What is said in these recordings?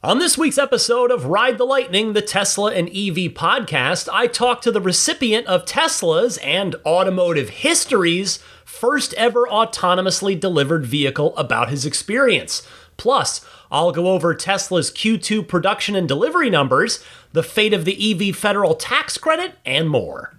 On this week's episode of Ride the Lightning, the Tesla and EV podcast, I talk to the recipient of Tesla's and automotive history's first ever autonomously delivered vehicle about his experience. Plus, I'll go over Tesla's Q2 production and delivery numbers, the fate of the EV federal tax credit, and more.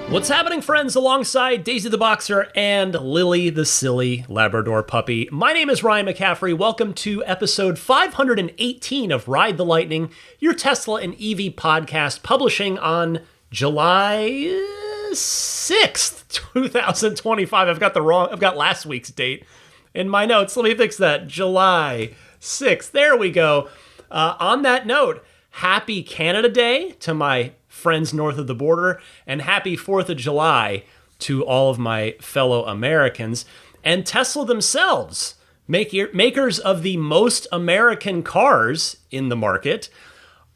What's happening, friends? Alongside Daisy the Boxer and Lily the Silly Labrador Puppy. My name is Ryan McCaffrey. Welcome to episode 518 of Ride the Lightning, your Tesla and EV podcast, publishing on July 6th, 2025. I've got last week's date in my notes. Let me fix that. July 6th. There we go. On that note, happy Canada Day to my friends north of the border, and happy 4th of July to all of my fellow Americans. And Tesla themselves, makers of the most American cars in the market,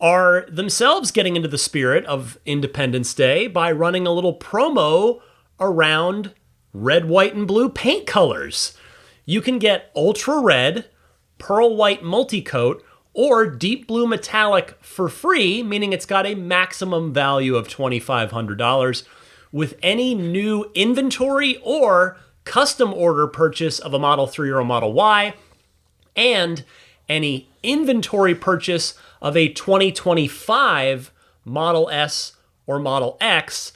are themselves getting into the spirit of Independence Day by running a little promo around red, white, and blue paint colors. You can get ultra red, pearl white multicoat, or deep blue metallic for free, meaning it's got a maximum value of $2,500 with any new inventory or custom order purchase of a Model 3 or a Model Y, and any inventory purchase of a 2025 Model S or Model X.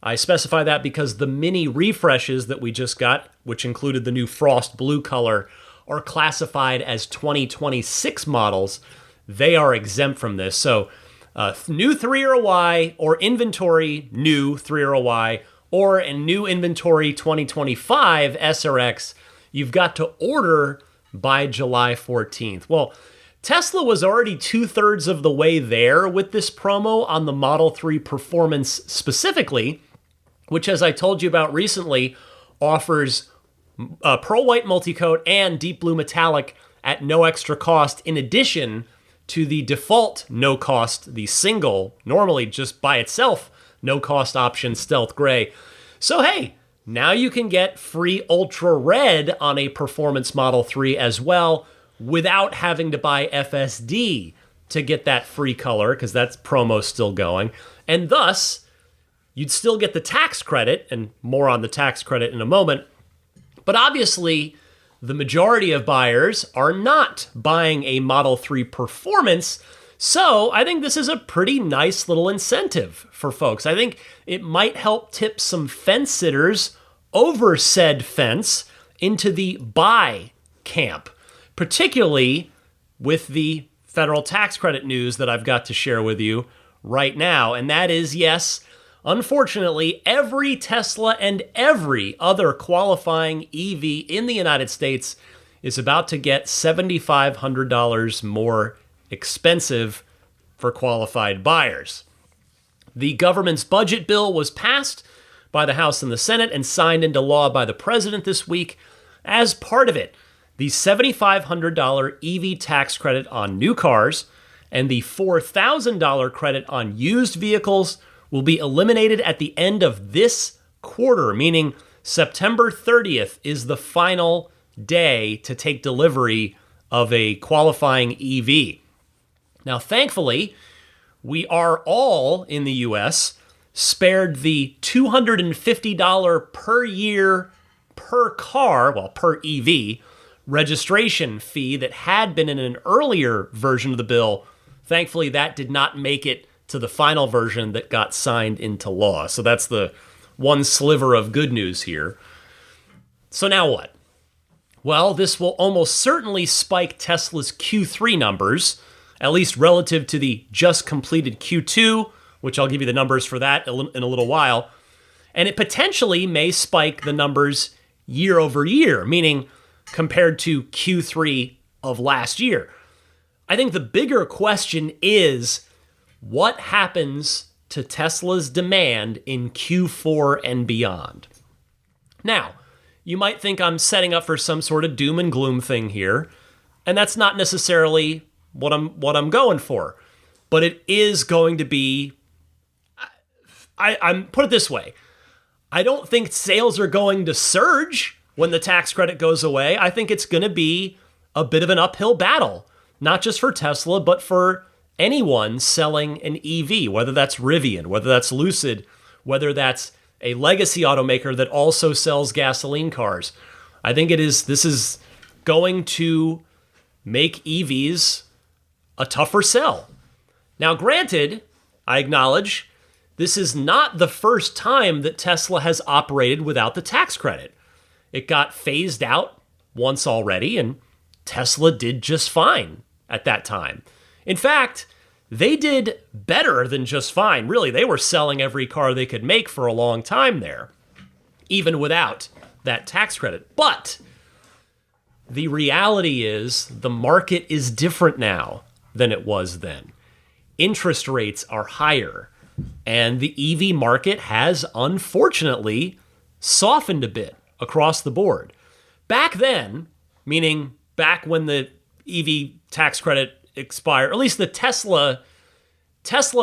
I specify that because the mini refreshes that we just got, which included the new frost blue color, are classified as 2026 models. They are exempt from this. So new 3 or a Y, or inventory new 3 or a Y, or a new inventory 2025 S or X, you've got to order by July 14th. Well, Tesla was already 2/3 of the way there with this promo on the Model 3 Performance specifically, which, as I told you about recently, offers pearl white multicoat and deep blue metallic at no extra cost, in addition to the default no cost, the single, normally just by itself, no cost option stealth gray. So hey, now you can get free ultra red on a performance Model 3 as well, without having to buy FSD to get that free color, because that's promo still going. And thus, you'd still get the tax credit, and more on the tax credit in a moment. But obviously, the majority of buyers are not buying a Model 3 Performance, so I think this is a pretty nice little incentive for folks. I think it might help tip some fence sitters over said fence into the buy camp, particularly with the federal tax credit news that I've got to share with you right now. And that is, yes, unfortunately, every Tesla and every other qualifying EV in the United States is about to get $7,500 more expensive for qualified buyers. The government's budget bill was passed by the House and the Senate and signed into law by the president this week. As part of it, the $7,500 EV tax credit on new cars and the $4,000 credit on used vehicles will be eliminated at the end of this quarter, meaning September 30th is the final day to take delivery of a qualifying EV. Now, thankfully, we are all in the US spared the $250 per year per car, well, per EV, registration fee that had been in an earlier version of the bill. Thankfully, that did not make it to the final version that got signed into law. So that's the one sliver of good news here. So now what? Well, this will almost certainly spike Tesla's Q3 numbers, at least relative to the just completed Q2, which I'll give you the numbers for that in a little while. And it potentially may spike the numbers year over year, meaning compared to Q3 of last year. I think the bigger question is, what happens to Tesla's demand in Q4 and beyond? Now, you might think I'm setting up for some sort of doom and gloom thing here, and that's not necessarily what I'm going for. But it is going to be, I'm put it this way, I don't think sales are going to surge when the tax credit goes away. I think it's going to be a bit of an uphill battle, not just for Tesla, but for anyone selling an EV, whether that's Rivian, whether that's Lucid, whether that's a legacy automaker that also sells gasoline cars. I think this is going to make EVs a tougher sell. Now, granted, I acknowledge this is not the first time that Tesla has operated without the tax credit. It got phased out once already, and Tesla did just fine at that time. In fact, they did better than just fine. Really, they were selling every car they could make for a long time there, even without that tax credit. But the reality is the market is different now than it was then. Interest rates are higher, and the EV market has unfortunately softened a bit across the board. Back then, meaning back when the EV tax credit expired, or at least the Tesla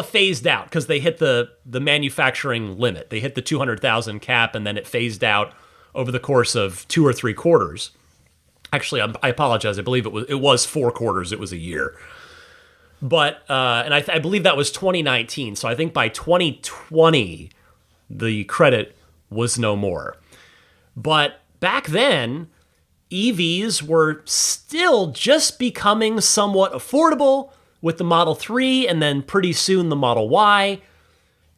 phased out because they hit the manufacturing limit. They hit the 200,000 cap, and then it phased out over the course of 2 or 3 quarters. Actually, I apologize. I believe it was 4 quarters. It was a year. But, and I believe that was 2019. So I think by 2020, the credit was no more. But back then, EVs were still just becoming somewhat affordable with the Model 3 and then pretty soon the Model Y.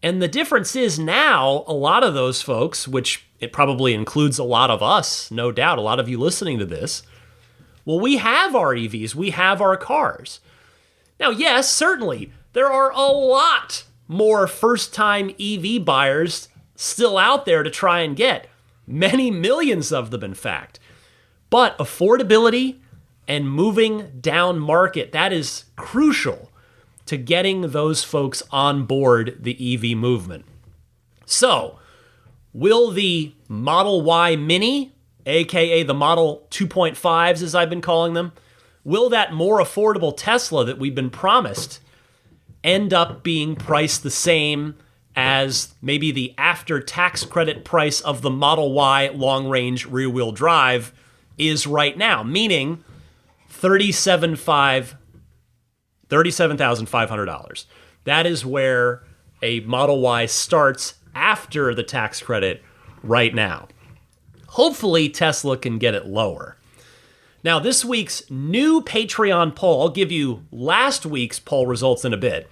And the difference is now a lot of those folks, which it probably includes a lot of us, no doubt, a lot of you listening to this, well, we have our EVs, we have our cars. Now, yes, certainly, there are a lot more first-time EV buyers still out there to try and get. Many millions of them, in fact. But affordability and moving down market, that is crucial to getting those folks on board the EV movement. So, will the Model Y Mini, aka the Model 2.5s as I've been calling them, will that more affordable Tesla that we've been promised end up being priced the same as maybe the after-tax credit price of the Model Y long-range rear-wheel drive is right now, meaning $37,500. That is where a Model Y starts after the tax credit right now. Hopefully, Tesla can get it lower. Now, this week's new Patreon poll, I'll give you last week's poll results in a bit,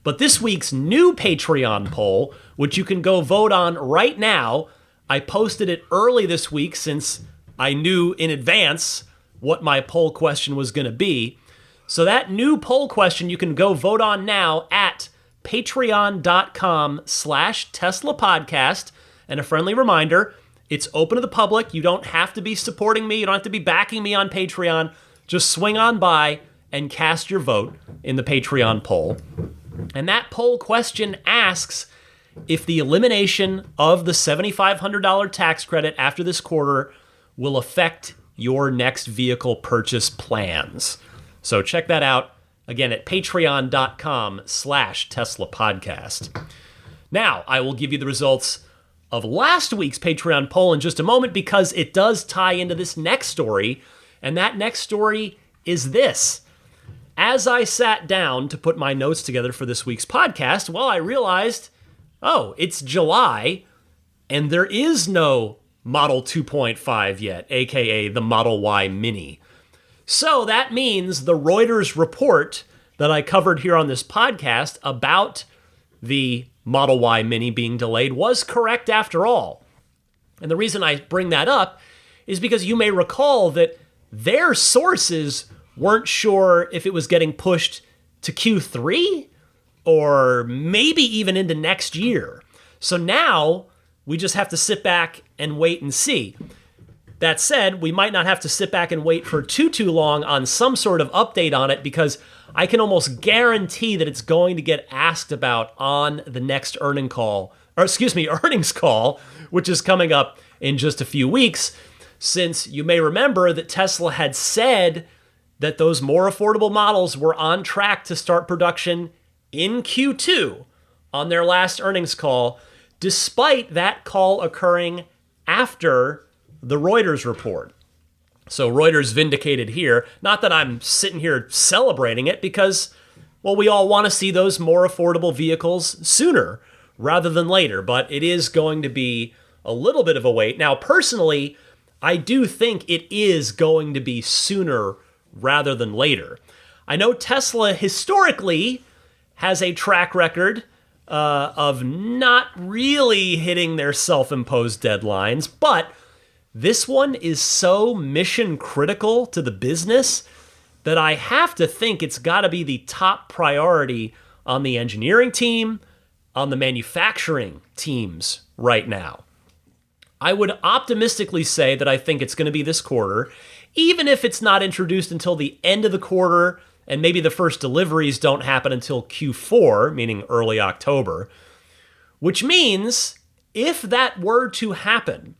but this week's new Patreon poll, which you can go vote on right now, I posted it early this week since I knew in advance what my poll question was going to be. So that new poll question you can go vote on now at patreon.com/Tesla podcast. And a friendly reminder, it's open to the public. You don't have to be supporting me. You don't have to be backing me on Patreon. Just swing on by and cast your vote in the Patreon poll. And that poll question asks if the elimination of the $7,500 tax credit after this quarter will affect your next vehicle purchase plans. So check that out again at patreon.com/Tesla podcast. Now, I will give you the results of last week's Patreon poll in just a moment because it does tie into this next story, and that next story is this. As I sat down to put my notes together for this week's podcast, well, I realized, it's July, and there is no Model 2.5 yet, aka the Model Y Mini. So that means the Reuters report that I covered here on this podcast about the Model Y Mini being delayed was correct after all. And the reason I bring that up is because you may recall that their sources weren't sure if it was getting pushed to Q3 or maybe even into next year. So now we just have to sit back and wait and see. That said, we might not have to sit back and wait for too long on some sort of update on it because I can almost guarantee that it's going to get asked about on the next earnings call, which is coming up in just a few weeks, since you may remember that Tesla had said that those more affordable models were on track to start production in Q2 on their last earnings call, despite that call occurring after the Reuters report. So Reuters vindicated here. Not that I'm sitting here celebrating it, because, well, we all want to see those more affordable vehicles sooner rather than later, but it is going to be a little bit of a wait. Now, personally, I do think it is going to be sooner rather than later. I know Tesla historically has a track record of not really hitting their self-imposed deadlines, but this one is so mission critical to the business that I have to think it's got to be the top priority on the engineering team, on the manufacturing teams right now. I would optimistically say that I think it's going to be this quarter, even if it's not introduced until the end of the quarter, and maybe the first deliveries don't happen until Q4, meaning early October, which means if that were to happen,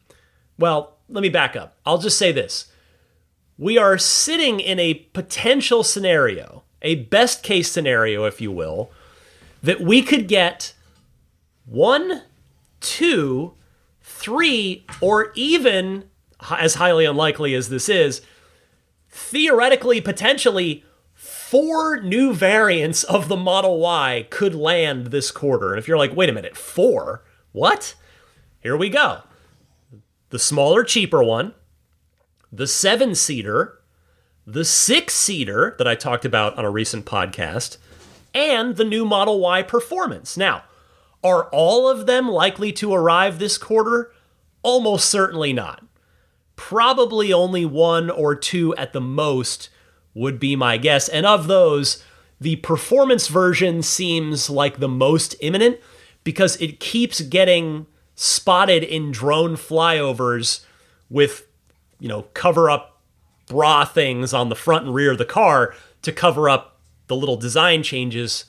well, let me back up. I'll just say this. We are sitting in a potential scenario, a best case scenario, if you will, that we could get 1, 2, 3, or even, as highly unlikely as this is, theoretically, potentially, 4 new variants of the Model Y could land this quarter. And if you're like, wait a minute, 4? What? Here we go. The smaller, cheaper one, the 7-seater, the 6-seater that I talked about on a recent podcast, and the new Model Y Performance. Now, are all of them likely to arrive this quarter? Almost certainly not. Probably only 1 or 2 at the most would be my guess. And of those, the Performance version seems like the most imminent because it keeps getting spotted in drone flyovers with, cover-up bra things on the front and rear of the car to cover up the little design changes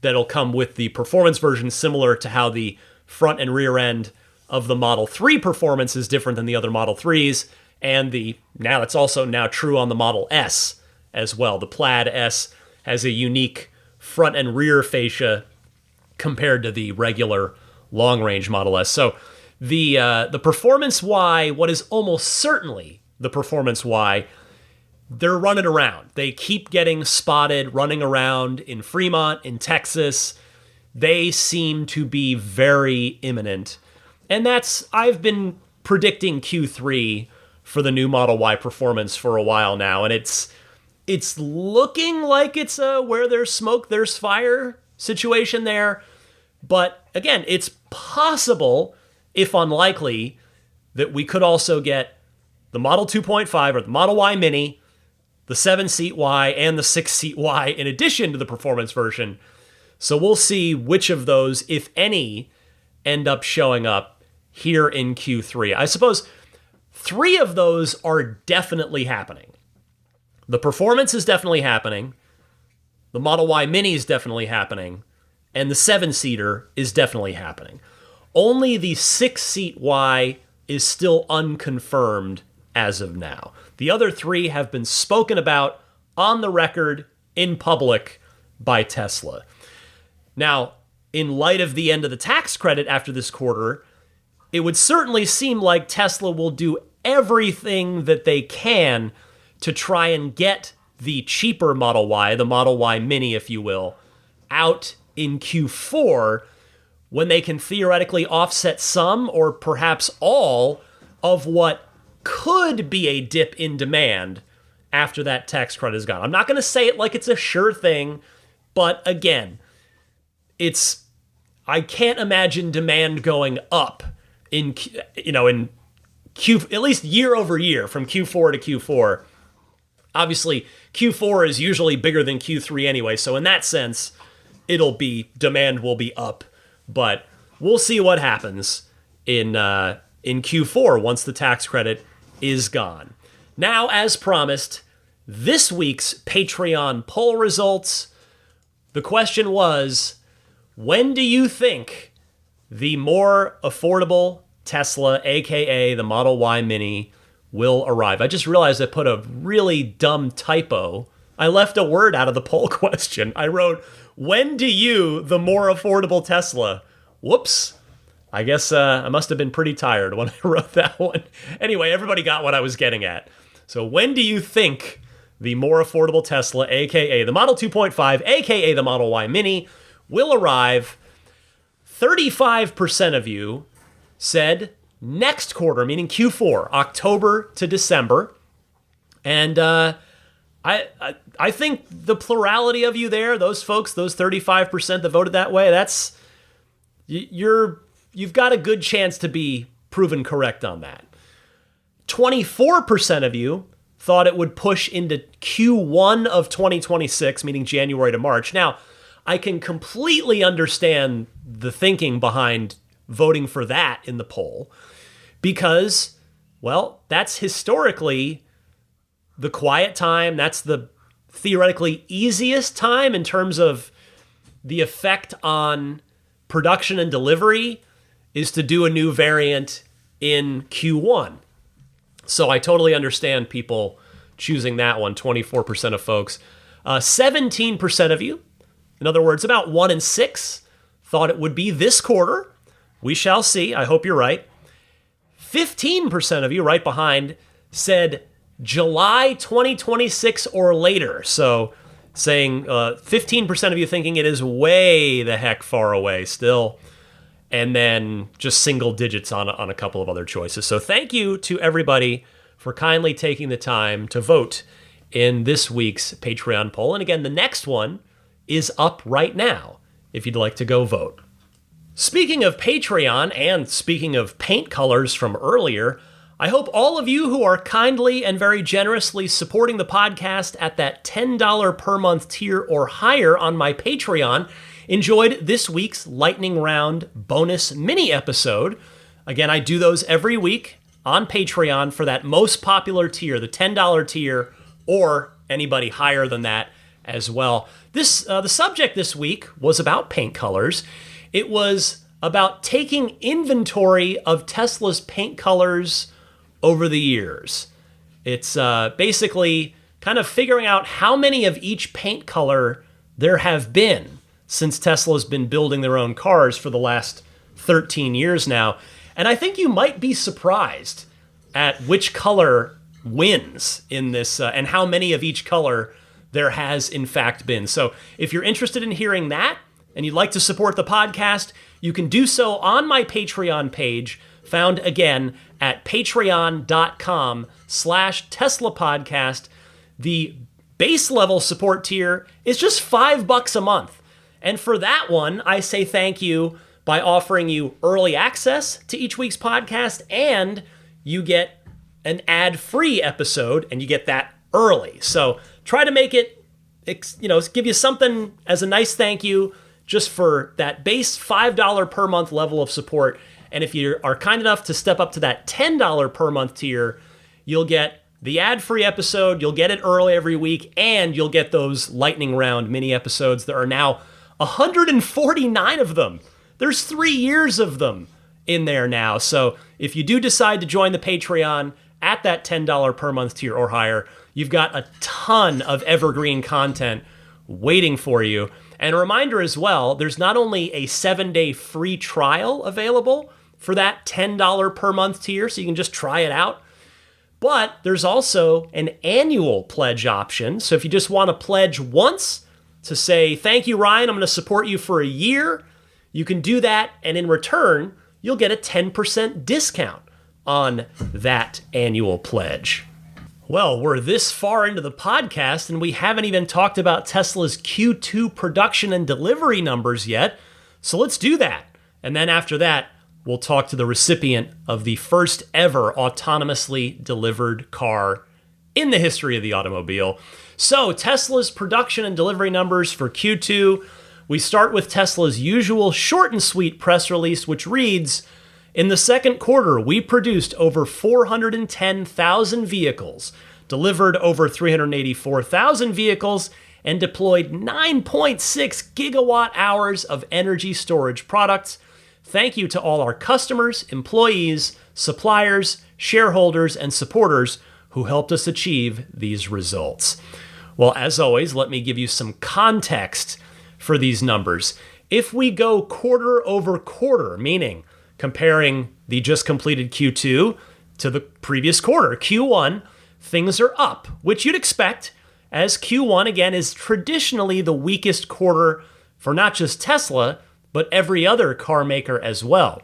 that'll come with the Performance version, similar to how the front and rear end of the Model 3 Performance is different than the other Model 3s, and now it's also now true on the Model S as well. The Plaid S has a unique front and rear fascia compared to the regular long-range Model S. So the Performance Y, what is almost certainly the Performance Y, they're running around. They keep getting spotted running around in Fremont, in Texas. They seem to be very imminent. And I've been predicting Q3 for the new Model Y Performance for a while now, and it's looking like it's a where there's smoke, there's fire situation there. But again, it's possible, if unlikely, that we could also get the Model 2.5 or the Model Y Mini, the 7-seat Y, and the 6-seat Y in addition to the Performance version. So we'll see which of those, if any, end up showing up here in Q3. I suppose 3 of those are definitely happening. The Performance is definitely happening. The Model Y Mini is definitely happening. And the 7-seater is definitely happening. Only the 6-seat Y is still unconfirmed as of now. The other 3 have been spoken about on the record in public by Tesla. Now, in light of the end of the tax credit after this quarter, it would certainly seem like Tesla will do everything that they can to try and get the cheaper Model Y, the Model Y Mini, if you will, out in Q4 when they can theoretically offset some or perhaps all of what could be a dip in demand after that tax credit is gone. I'm not going to say it like it's a sure thing, but again, I can't imagine demand going up in Q, at least year over year from Q4 to Q4. Obviously, Q4 is usually bigger than Q3 anyway, so in that sense, demand will be up, but we'll see what happens in Q4 once the tax credit is gone. Now, as promised, this week's Patreon poll results. The question was, when do you think the more affordable Tesla, aka the Model Y Mini, will arrive. I just realized I put a really dumb typo. I left a word out of the poll question. I wrote, when do you, the more affordable Tesla? Whoops. I guess I must have been pretty tired when I wrote that one. Anyway, everybody got what I was getting at. So when do you think the more affordable Tesla, aka the Model 2.5, aka the Model Y Mini, will arrive? 35% of you said next quarter, meaning Q4, October to December. And I think the plurality of you there, those folks, those 35% that voted that way, you've got a good chance to be proven correct on that. 24% of you thought it would push into Q1 of 2026, meaning January to March. Now, I can completely understand the thinking behind voting for that in the poll because, well, that's historically the quiet time. That's the theoretically easiest time in terms of the effect on production and delivery is to do a new variant in Q1. So I totally understand people choosing that one, 24% of folks. 17% of you, in other words, about 1 in 6, thought it would be this quarter. We shall see. I hope you're right. 15% of you, right behind, said July 2026 or later. So saying 15% of you thinking it is way the heck far away still. And then just single digits on a couple of other choices. So thank you to everybody for kindly taking the time to vote in this week's Patreon poll. And again, the next one is up right now if you'd like to go vote. Speaking of Patreon and speaking of paint colors from earlier, I hope all of you who are kindly and very generously supporting the podcast at that $10 per month tier or higher on my Patreon enjoyed this week's Lightning Round bonus mini episode. Again, I do those every week on Patreon for that most popular tier, the $10 tier, or anybody higher than that as well. The subject this week was about paint colors. It was about taking inventory of Tesla's paint colors over the years. It's basically kind of figuring out how many of each paint color there have been since Tesla's been building their own cars for the last 13 years now. And I think you might be surprised at which color wins in this and how many of each color there has in fact been. So if you're interested in hearing that and you'd like to support the podcast, you can do so on my Patreon page, found again at patreon.com/Tesla podcast. The base level support tier is just $5 a month. And for that one, I say thank you by offering you early access to each week's podcast, and you get an ad-free episode, and you get that early. So try to make it, give you something as a nice thank you just for that base $5 per month level of support. And if you are kind enough to step up to that $10 per month tier, you'll get the ad-free episode, you'll get it early every week, and you'll get those lightning round mini episodes. There are now 149 of them. There's 3 years of them in there now. So if you do decide to join the Patreon at that $10 per month tier or higher, you've got a ton of evergreen content waiting for you. And a reminder as well, there's not only a 7-day free trial available for that $10 per month tier, so you can just try it out, but there's also an annual pledge option. So if you just want to pledge once to say, thank you, Ryan, I'm going to support you for a year, you can do that, and in return, you'll get a 10% discount on that annual pledge. Well, we're this far into the podcast, and we haven't even talked about Tesla's Q2 production and delivery numbers yet, so let's do that. And then after that, we'll talk to the recipient of the first ever autonomously delivered car in the history of the automobile. So Tesla's production and delivery numbers for Q2. We start with Tesla's usual short and sweet press release, which reads, in the second quarter, we produced over 410,000 vehicles, delivered over 384,000 vehicles, and deployed 9.6 gigawatt hours of energy storage products. Thank you to all our customers, employees, suppliers, shareholders, and supporters who helped us achieve these results. Well, as always, let me give you some context for these numbers. If we go quarter over quarter, meaning comparing the just completed Q2 to the previous quarter, Q1, things are up, which you'd expect, as Q1, again, is traditionally the weakest quarter for not just Tesla, but every other car maker as well.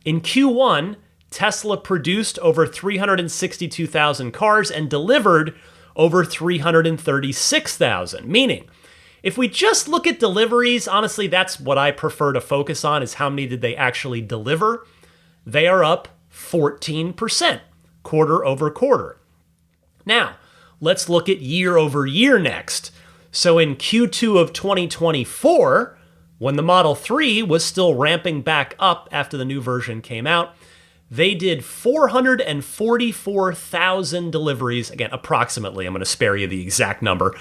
In Q1, Tesla produced over 362,000 cars and delivered over 336,000, meaning if we just look at deliveries, honestly, that's what I prefer to focus on, is how many did they actually deliver. They are up 14% quarter over quarter. Now, let's look at year over year next. So in Q2 of 2024, when the Model 3 was still ramping back up after the new version came out, they did 444,000 deliveries. Again, approximately. I'm going to spare you the exact number.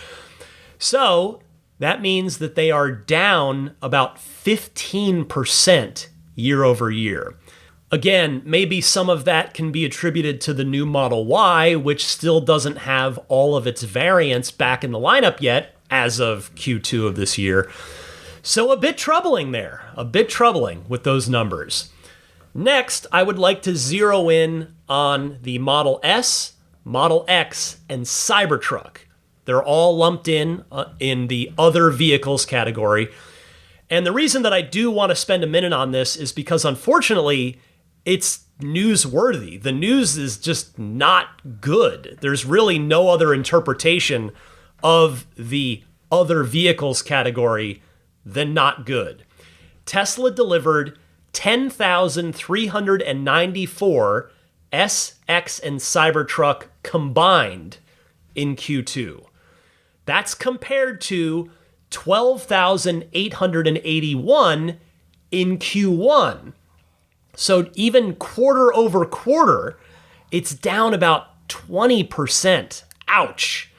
So that means that they are down about 15% year over year. Again, maybe some of that can be attributed to the new Model Y, which still doesn't have all of its variants back in the lineup yet as of Q2 of this year. So a bit troubling there, a bit troubling with those numbers. Next, I would like to zero in on the Model S, Model X, and Cybertruck. They're all lumped in the other vehicles category. And the reason that I do want to spend a minute on this is because, unfortunately, it's newsworthy. The news is just not good. There's really no other interpretation of the other vehicles category than not good. Tesla delivered 10,394 S, X, and Cybertruck combined in Q2. That's compared to 12,881 in Q1. So even quarter over quarter, it's down about 20%. Ouch.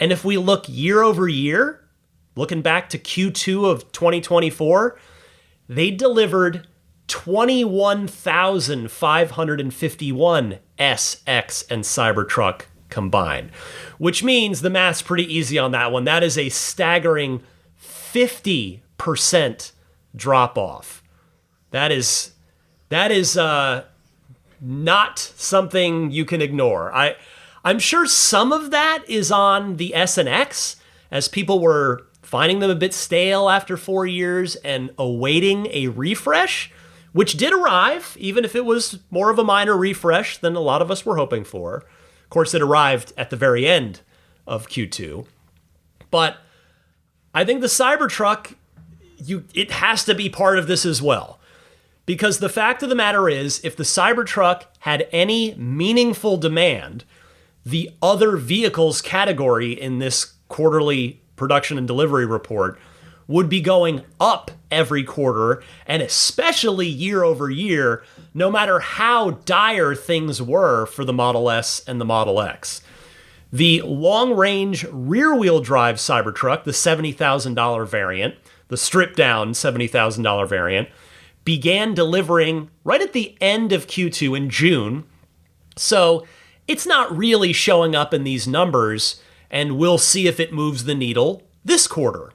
And if we look year over year, looking back to Q2 of 2024, they delivered 21,551 S, X, and Cybertruck combined, which means the math's pretty easy on that one. That is a staggering 50% drop off. That is not something you can ignore. I'm sure some of that is on the S and X, as people were finding them a bit stale after 4 years and awaiting a refresh, which did arrive, even if it was more of a minor refresh than a lot of us were hoping for. Of course, it arrived at the very end of Q2. But I think the Cybertruck, it has to be part of this as well. Because the fact of the matter is, if the Cybertruck had any meaningful demand, the other vehicles category in this quarterly production and delivery report would be going up every quarter, and especially year over year, no matter how dire things were for the Model S and the Model X. The long-range rear-wheel drive Cybertruck, the $70,000 variant, the stripped-down $70,000 variant, began delivering right at the end of Q2 in June. So it's not really showing up in these numbers, and we'll see if it moves the needle this quarter.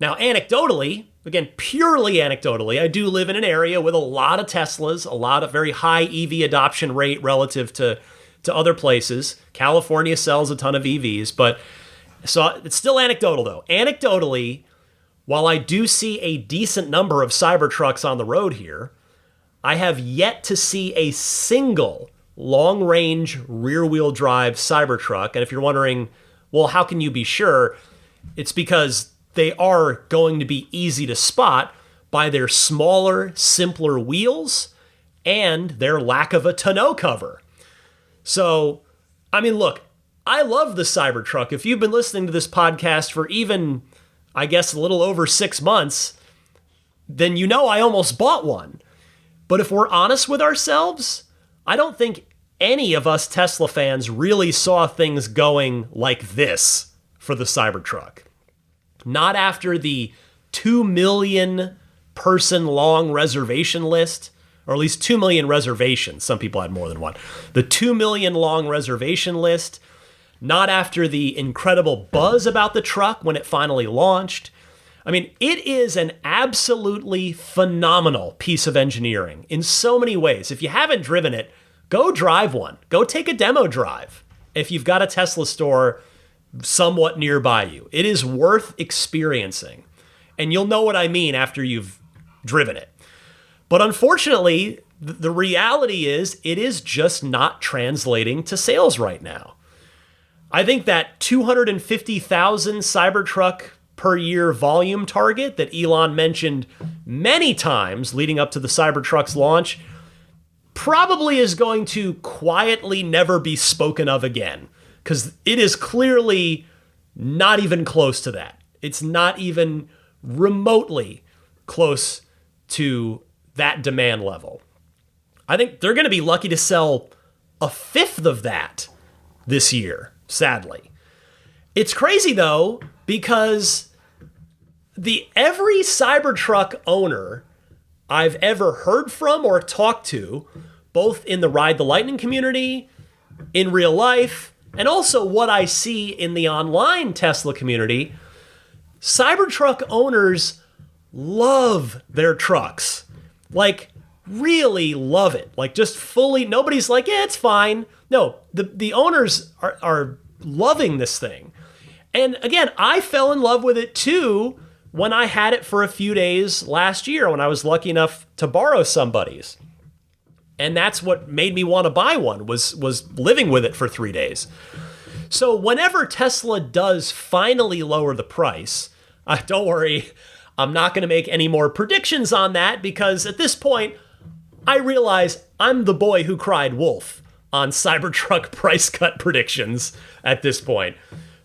Now, anecdotally, again, purely anecdotally, I do live in an area with a lot of Teslas, a lot of very high EV adoption rate relative to other places. California sells a ton of EVs, but so it's still anecdotal though. Anecdotally, while I do see a decent number of Cybertrucks on the road here, I have yet to see a single long-range rear-wheel drive Cybertruck. And if you're wondering, well, how can you be sure? It's because they are going to be easy to spot by their smaller, simpler wheels and their lack of a tonneau cover. So, I mean, look, I love the Cybertruck. If you've been listening to this podcast for even, I guess, a little over 6 months, then you know I almost bought one. But if we're honest with ourselves, I don't think any of us Tesla fans really saw things going like this for the Cybertruck. Not after the 2 million person long reservation list, or at least 2 million reservations. Some people had more than one. The 2 million long reservation list, not after the incredible buzz about the truck when it finally launched. I mean, it is an absolutely phenomenal piece of engineering in so many ways. If you haven't driven it, go drive one. Go take a demo drive if you've got a Tesla store somewhat nearby you. It is worth experiencing. And you'll know what I mean after you've driven it. But unfortunately, the reality is it is just not translating to sales right now. I think that 250,000 Cybertruck per year volume target that Elon mentioned many times leading up to the Cybertruck's launch probably is going to quietly never be spoken of again, because it is clearly not even close to that. It's not even remotely close to that demand level. I think they're going to be lucky to sell a fifth of that this year, sadly. It's crazy though, because every Cybertruck owner I've ever heard from or talked to, both in the Ride the Lightning community, in real life, and also what I see in the online Tesla community, Cybertruck owners love their trucks. Like, really love it. Like, just fully, nobody's like, yeah, it's fine. No, the owners are loving this thing. And again, I fell in love with it too when I had it for a few days last year when I was lucky enough to borrow somebody's. And that's what made me want to buy one, was living with it for 3 days. So whenever Tesla does finally lower the price, don't worry, I'm not going to make any more predictions on that, because at this point, I realize I'm the boy who cried wolf on Cybertruck price cut predictions at this point.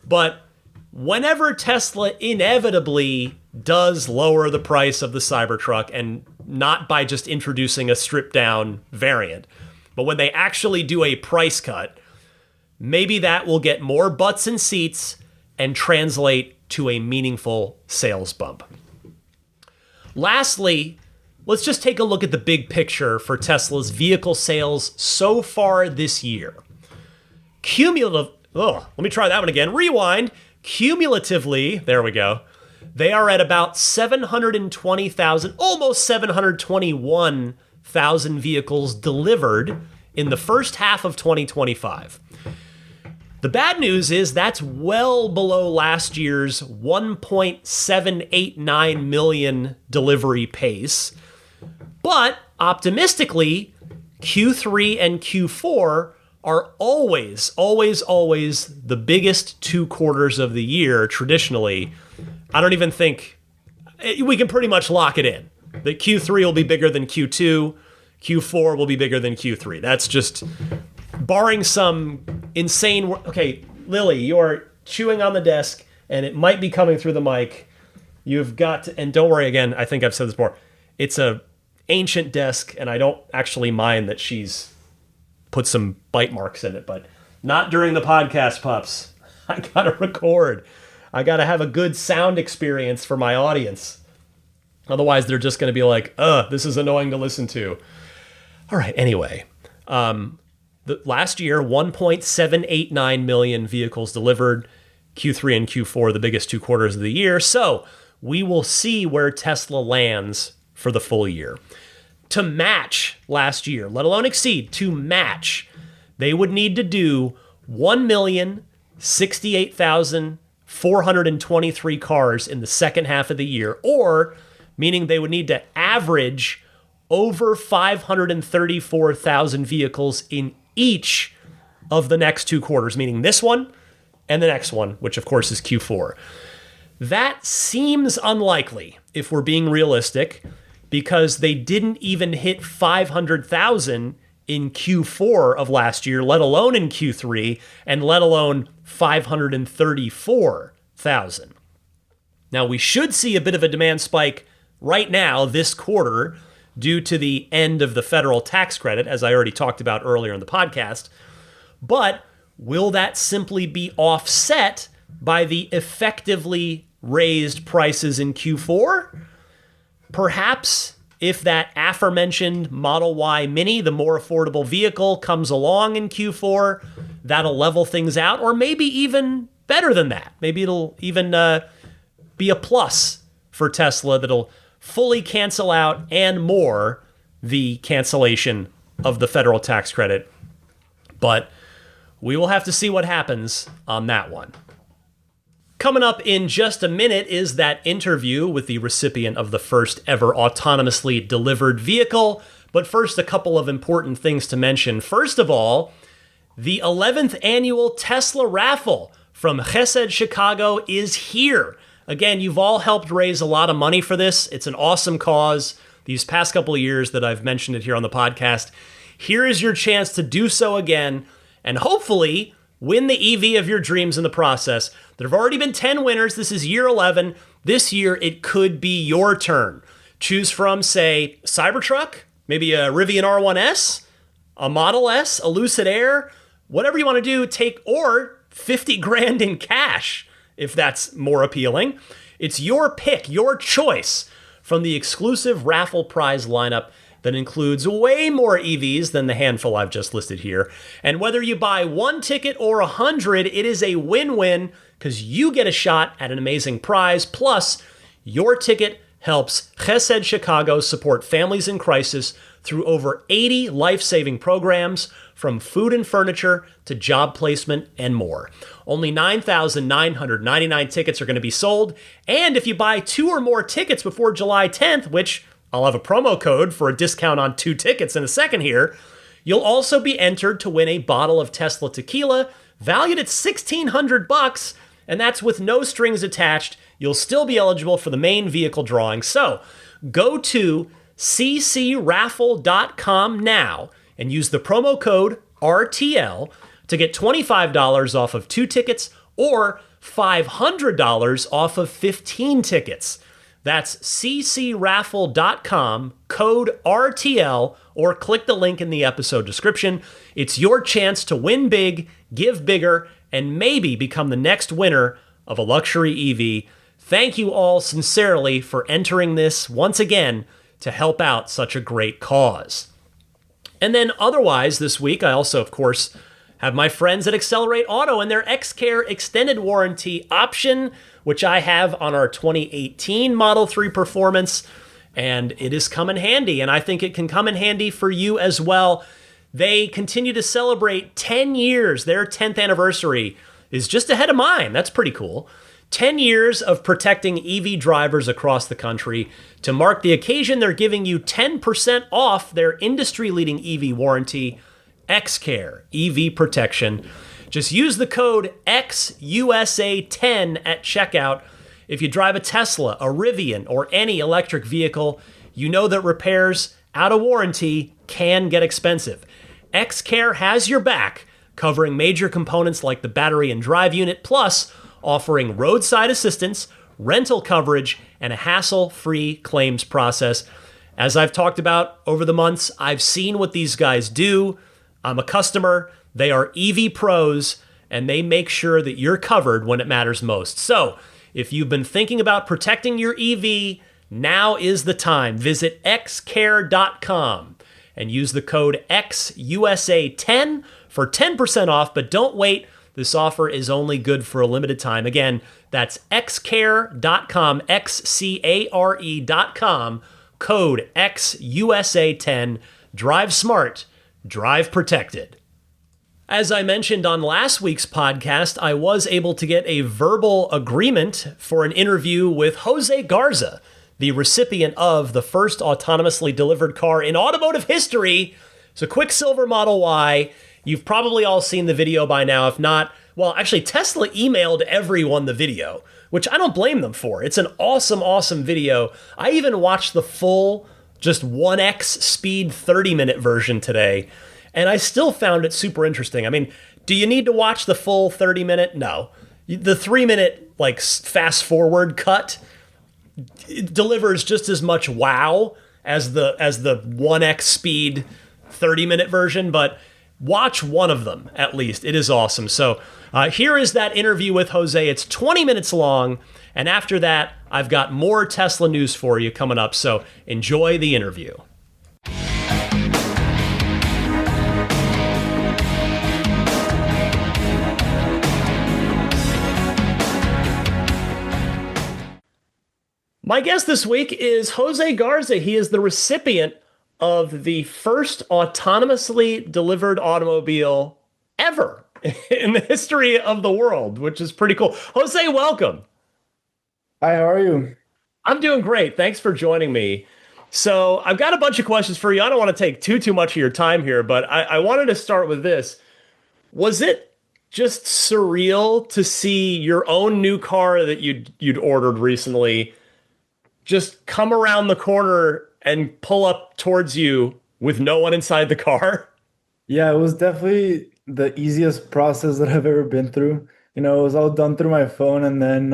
But whenever Tesla inevitably does lower the price of the Cybertruck, and not by just introducing a stripped down variant, but when they actually do a price cut, maybe that will get more butts in seats and translate to a meaningful sales bump. Lastly, let's just take a look at the big picture for Tesla's vehicle sales so far this year. Let me try that one again. Rewind. Cumulatively, there we go, they are at about 720,000, almost 721,000 vehicles delivered in the first half of 2025. The bad news is that's well below last year's 1.789 million delivery pace. But optimistically, Q3 and Q4 are always the biggest 2 quarters of the year traditionally. I don't even think we can pretty much lock it in that Q3 will be bigger than Q2, Q4 will be bigger than Q3. That's just barring some insane. Okay, Lily, you are chewing on the desk and it might be coming through the mic. You've got to, and don't worry, again, I think I've said this before, it's a ancient desk and I don't actually mind that she's put some bite marks in it, but not during the podcast, pups. I gotta record. I gotta have a good sound experience for my audience. Otherwise, they're just gonna be like, this is annoying to listen to. All right, anyway. Last year, 1.789 million vehicles delivered. Q3 and Q4, the biggest 2 quarters of the year. So we will see where Tesla lands for the full year. To match last year, let alone exceed, to match, they would need to do 1,068,423 cars in the second half of the year, or meaning they would need to average over 534,000 vehicles in each of the next 2 quarters, meaning this one and the next one, which of course is Q4. That seems unlikely if we're being realistic, because they didn't even hit 500,000 in Q4 of last year, let alone in Q3, and let alone 534,000. Now, we should see a bit of a demand spike right now, this quarter, due to the end of the federal tax credit, as I already talked about earlier in the podcast. But will that simply be offset by the effectively raised prices in Q4? Perhaps if that aforementioned Model Y Mini, the more affordable vehicle, comes along in Q4, that'll level things out, or maybe even better than that. Maybe it'll even be a plus for Tesla that'll fully cancel out and more the cancellation of the federal tax credit. But we will have to see what happens on that one. Coming up in just a minute is that interview with the recipient of the first ever autonomously delivered vehicle. But first, a couple of important things to mention. First of all, the 11th annual Tesla raffle from Chesed Chicago is here. Again, you've all helped raise a lot of money for this. It's an awesome cause. These past couple of years that I've mentioned it here on the podcast, here is your chance to do so again and hopefully win the EV of your dreams in the process. There have already been 10 winners. This is year 11. This year, it could be your turn. Choose from, say, Cybertruck, maybe a Rivian R1S, a Model S, a Lucid Air, whatever you want to do, take, or 50 grand in cash, if that's more appealing. It's your pick, your choice from the exclusive raffle prize lineup that includes way more EVs than the handful I've just listed here. And whether you buy one ticket or 100, it is a win-win because you get a shot at an amazing prize. Plus, your ticket helps Chesed Chicago support families in crisis through over 80 life-saving programs, from food and furniture to job placement and more. Only 9,999 tickets are going to be sold. And if you buy 2 or more tickets before July 10th, which I'll have a promo code for a discount on 2 tickets in a second here, you'll also be entered to win a bottle of Tesla tequila valued at $1,600, and that's with no strings attached. You'll still be eligible for the main vehicle drawing. So go to ccraffle.com now and use the promo code RTL to get $25 off of 2 tickets or $500 off of 15 tickets. That's ccraffle.com, code RTL, or click the link in the episode description. It's your chance to win big, give bigger, and maybe become the next winner of a luxury EV. Thank you all sincerely for entering this once again to help out such a great cause. And then otherwise this week, I also, of course, have my friends at Accelerate Auto and their XCare extended warranty option, which I have on our 2018 Model 3 Performance, and it is come in handy, and I think it can come in handy for you as well. They continue to celebrate 10 years. Their 10th anniversary is just ahead of mine. That's pretty cool. 10 years of protecting EV drivers across the country. To mark the occasion, they're giving you 10% off their industry-leading EV warranty, XCare EV Protection. Just use the code XUSA10 at checkout. If you drive a Tesla, a Rivian, or any electric vehicle, you know that repairs out of warranty can get expensive. XCare has your back, covering major components like the battery and drive unit, plus offering roadside assistance, rental coverage, and a hassle-free claims process. As I've talked about over the months, I've seen what these guys do. I'm a customer. They are EV pros, and they make sure that you're covered when it matters most. So, if you've been thinking about protecting your EV, now is the time. Visit xcare.com and use the code XUSA10 for 10% off, but don't wait. This offer is only good for a limited time. Again, that's xcare.com, XCARE.com, code XUSA10. Drive smart, drive protected. As I mentioned on last week's podcast, I was able to get a verbal agreement for an interview with Jose Garza, the recipient of the first autonomously delivered car in automotive history. It's a Quicksilver Model Y. You've probably all seen the video by now. If not, well, actually, Tesla emailed everyone the video, which I don't blame them for. It's an awesome, awesome video. I even watched the full, just 1x speed 30-minute version today, and I still found it super interesting. I mean, do you need to watch the full 30-minute? No. The 3-minute, fast forward cut delivers just as much wow as the 1x speed 30-minute version, but watch one of them at least. It is awesome. So here is that interview with Jose. It's 20 minutes long. And after that, I've got more Tesla news for you coming up. So enjoy the interview. My guest this week is Jose Garza. He is the recipient of the first autonomously delivered automobile ever in the history of the world, which is pretty cool. Jose, welcome. Hi, how are you? I'm doing great. Thanks for joining me. So I've got a bunch of questions for you. I don't want to take too much of your time here, but I wanted to start with this. Was it just surreal to see your own new car that you'd ordered recently just come around the corner and pull up towards you with no one inside the car? Yeah, it was definitely the easiest process that I've ever been through. It was all done through my phone and then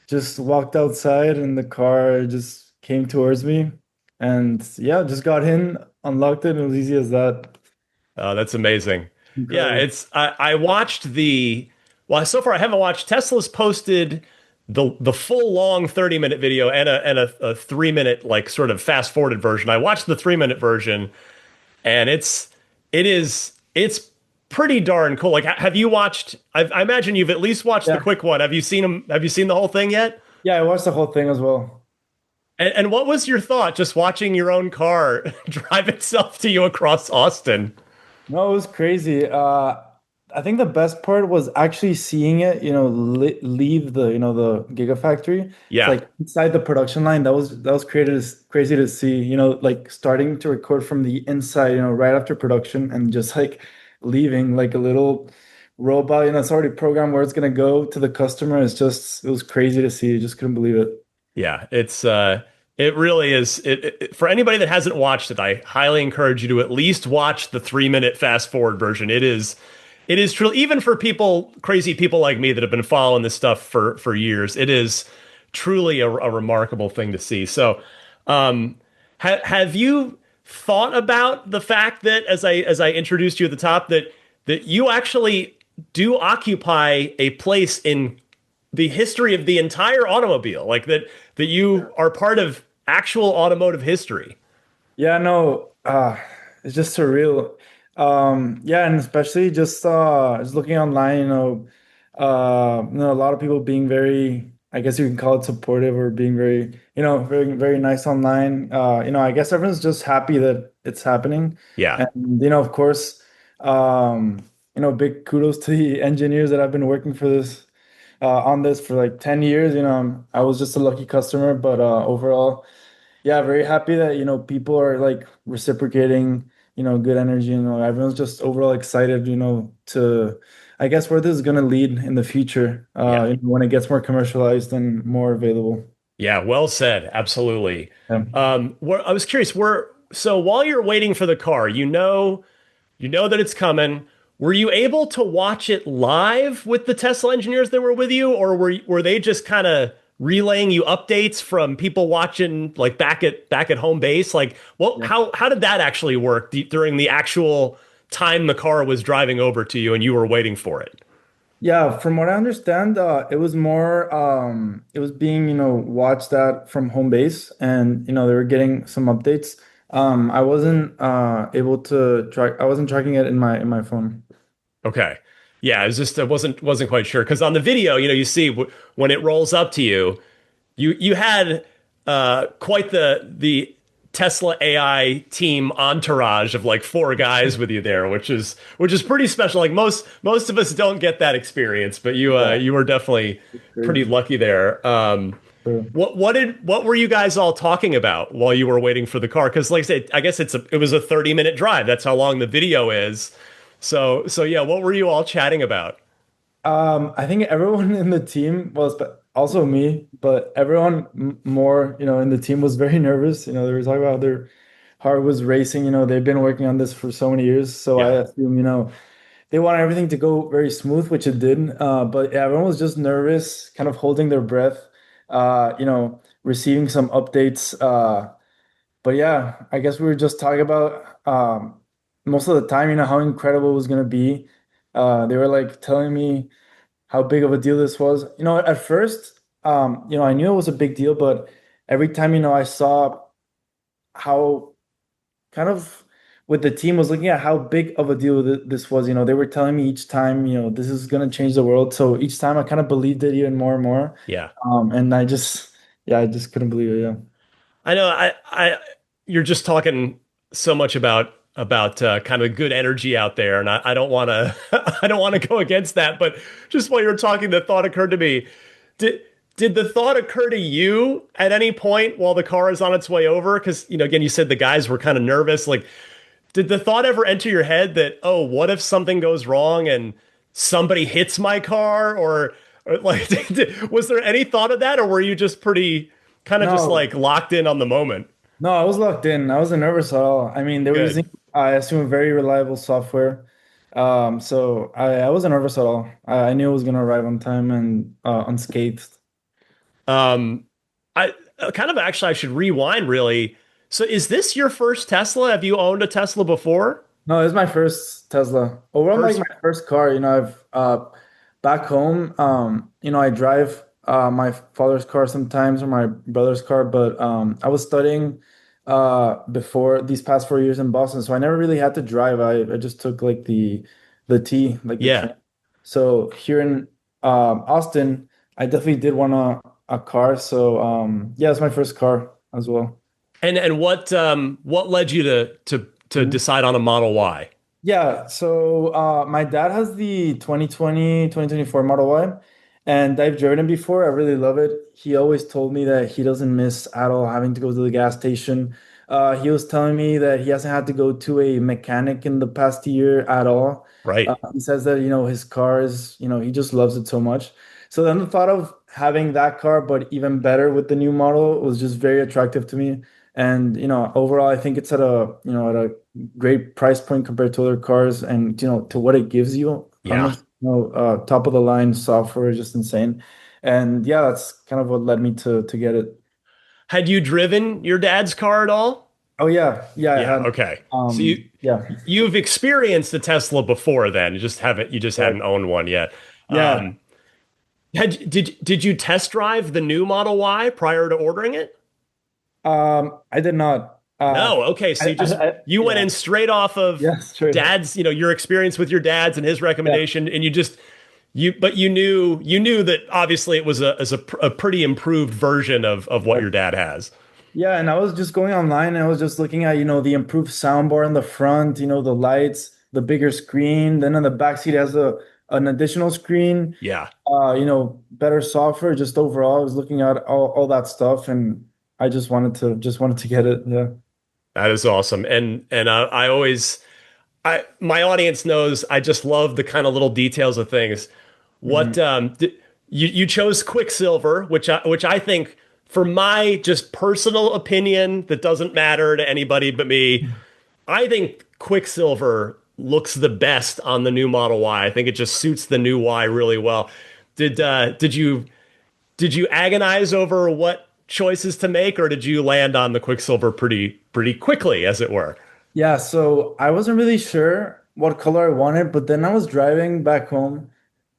just walked outside and the car just came towards me. And yeah, just got in, unlocked it, and it was easy as that. Oh, that's amazing. Yeah, Incredible. I watched so far I haven't watched. Tesla's posted the full long 30-minute video and a 3-minute like sort of fast forwarded version. I watched the 3-minute version and it's pretty darn cool. Like, have you watched? I imagine you've at least watched the Yeah. quick one. Have you seen them? Have you seen the whole thing yet? Yeah, I watched the whole thing as well. And what was your thought just watching your own car drive itself to you across Austin? No, it was crazy. I think the best part was actually seeing it, leave the Gigafactory. It's Yeah, like inside the production line. That was created as crazy to see, like starting to record from the inside, right after production and just like leaving like a little robot, it's already programmed where it's gonna go to the customer. It was crazy to see. Just couldn't believe it. yeah. It really is. For anybody that hasn't watched it, I highly encourage you to at least watch the 3-minute fast forward version. It is true, even for crazy people like me that have been following this stuff for years. It is truly a remarkable thing to see. So, have you thought about the fact that, as I introduced you at the top, that you actually do occupy a place in the history of the entire automobile, like that you are part of actual automotive history? Yeah, no, it's just surreal. Yeah, and especially just looking online, a lot of people being very, I guess you can call it supportive or being very, very, very nice online. I guess everyone's just happy that it's happening. Yeah, And, of course, big kudos to the engineers that have been working for this, on this for like 10 years. I was just a lucky customer, but overall, yeah, very happy that, people are like reciprocating, good energy. Everyone's just overall excited, to, I guess, where this is going to lead in the future, yeah, when it gets more commercialized and more available. yeah. Well said. Absolutely. Yeah. I was curious. So while you're waiting for the car, you know that it's coming. Were you able to watch it live with the Tesla engineers that were with you, or were they just kind of relaying you updates from people watching like back at home base? Like, what Yeah. how did that actually work during the actual time the car was driving over to you and you were waiting for it? Yeah, from what I understand, it was being, watched at from home base and, they were getting some updates. I wasn't able to track, I wasn't tracking it in my phone. Okay. Yeah, I wasn't quite sure because on the video, you see when it rolls up to you, you had quite the Tesla AI team entourage of like 4 guys with you there, which is pretty special. Like most of us don't get that experience, but Yeah, you were definitely it's pretty crazy. lucky there. So, What were you guys all talking about while you were waiting for the car? Because like I said, I guess it was a 30-minute drive. That's how long the video is. So yeah, what were you all chatting about? I think everyone in the team was, but also me, but everyone more, in the team was very nervous. They were talking about their heart was racing. They've been working on this for so many years. So I Yeah. assume, they wanted everything to go very smooth, which it did. But yeah, everyone was just nervous, kind of holding their breath, receiving some updates. But yeah, I guess we were just talking about, most of the time, how incredible it was gonna be. They were like telling me how big of a deal this was. At first, I knew it was a big deal, but every time, I saw how kind of with the team was looking at how big of a deal this was. They were telling me each time, this is gonna change the world. So each time I kind of believed it even more and more. Yeah. And I just couldn't believe it. Yeah. I know you're just talking so much about kind of good energy out there, and I don't want to I don't want to go against that, but just while you were talking, the thought occurred to me. Did did the thought occur to you at any point while the car is on its way over? Because again, you said the guys were kind of nervous. Like, did the thought ever enter your head that, oh, what if something goes wrong and somebody hits my car, or like, was there any thought of that, or were you just pretty kind of just No, like locked in on the moment? no, I was locked in. I wasn't nervous at all. I mean, they were Good. using, I assume, very reliable software. So I wasn't nervous at all. I knew it was gonna arrive on time and unscathed. Um, I kind of actually I should rewind really. So is this your first Tesla? Have you owned a Tesla before? No, it's my first Tesla. Overall, like First, my first car. I've back home. I drive my father's car sometimes or my brother's car, but I was studying before these past 4 years in Boston, so I never really had to drive. I just took like the T, like the yeah. train. So here in Austin, I definitely did want a car. So yeah, it's my first car as well. And what led you to decide on a Model Y? Yeah, so my dad has the 2024 Model Y, and I've driven it before. I really love it. He always told me that he doesn't miss at all having to go to the gas station. He was telling me that he hasn't had to go to a mechanic in the past year at all. Right. He says that, his car is, he just loves it so much. So then the thought of having that car, but even better with the new model, was just very attractive to me. And, overall, I think it's at a great price point compared to other cars, and to what it gives you. Yeah. Honestly, top of the line software is just insane. And yeah, that's kind of what led me to get it. Had you driven your dad's car at all? Oh yeah, yeah, I Yeah. had. Okay. So Yeah, you've experienced a Tesla before then. You just right. hadn't owned one yet. Yeah. Um, did you test drive the new Model Y prior to ordering it? I did not. No. Okay. So you went Yeah, in straight off of yeah, straight up. dad's, your experience with your dad's and his Yeah, recommendation, and but you knew that obviously it was a pretty improved version of what right. your dad has. Yeah, and I was just going online and I was just looking at, the improved soundbar in the front, the lights, the bigger screen. Then in the back seat has an additional screen, Yeah. better software. Just overall, I was looking at all that stuff, and I just wanted to get it. Yeah. That is awesome. And I always my audience knows I just love the kind of little details of things. Mhm. What you chose Quicksilver, which I think, for my just personal opinion that doesn't matter to anybody but me, I think Quicksilver looks the best on the new Model Y. I think it just suits the new Y really well. Did you agonize over what choices to make, or did you land on the Quicksilver pretty quickly, as it were? Yeah, so I wasn't really sure what color I wanted, but then I was driving back home.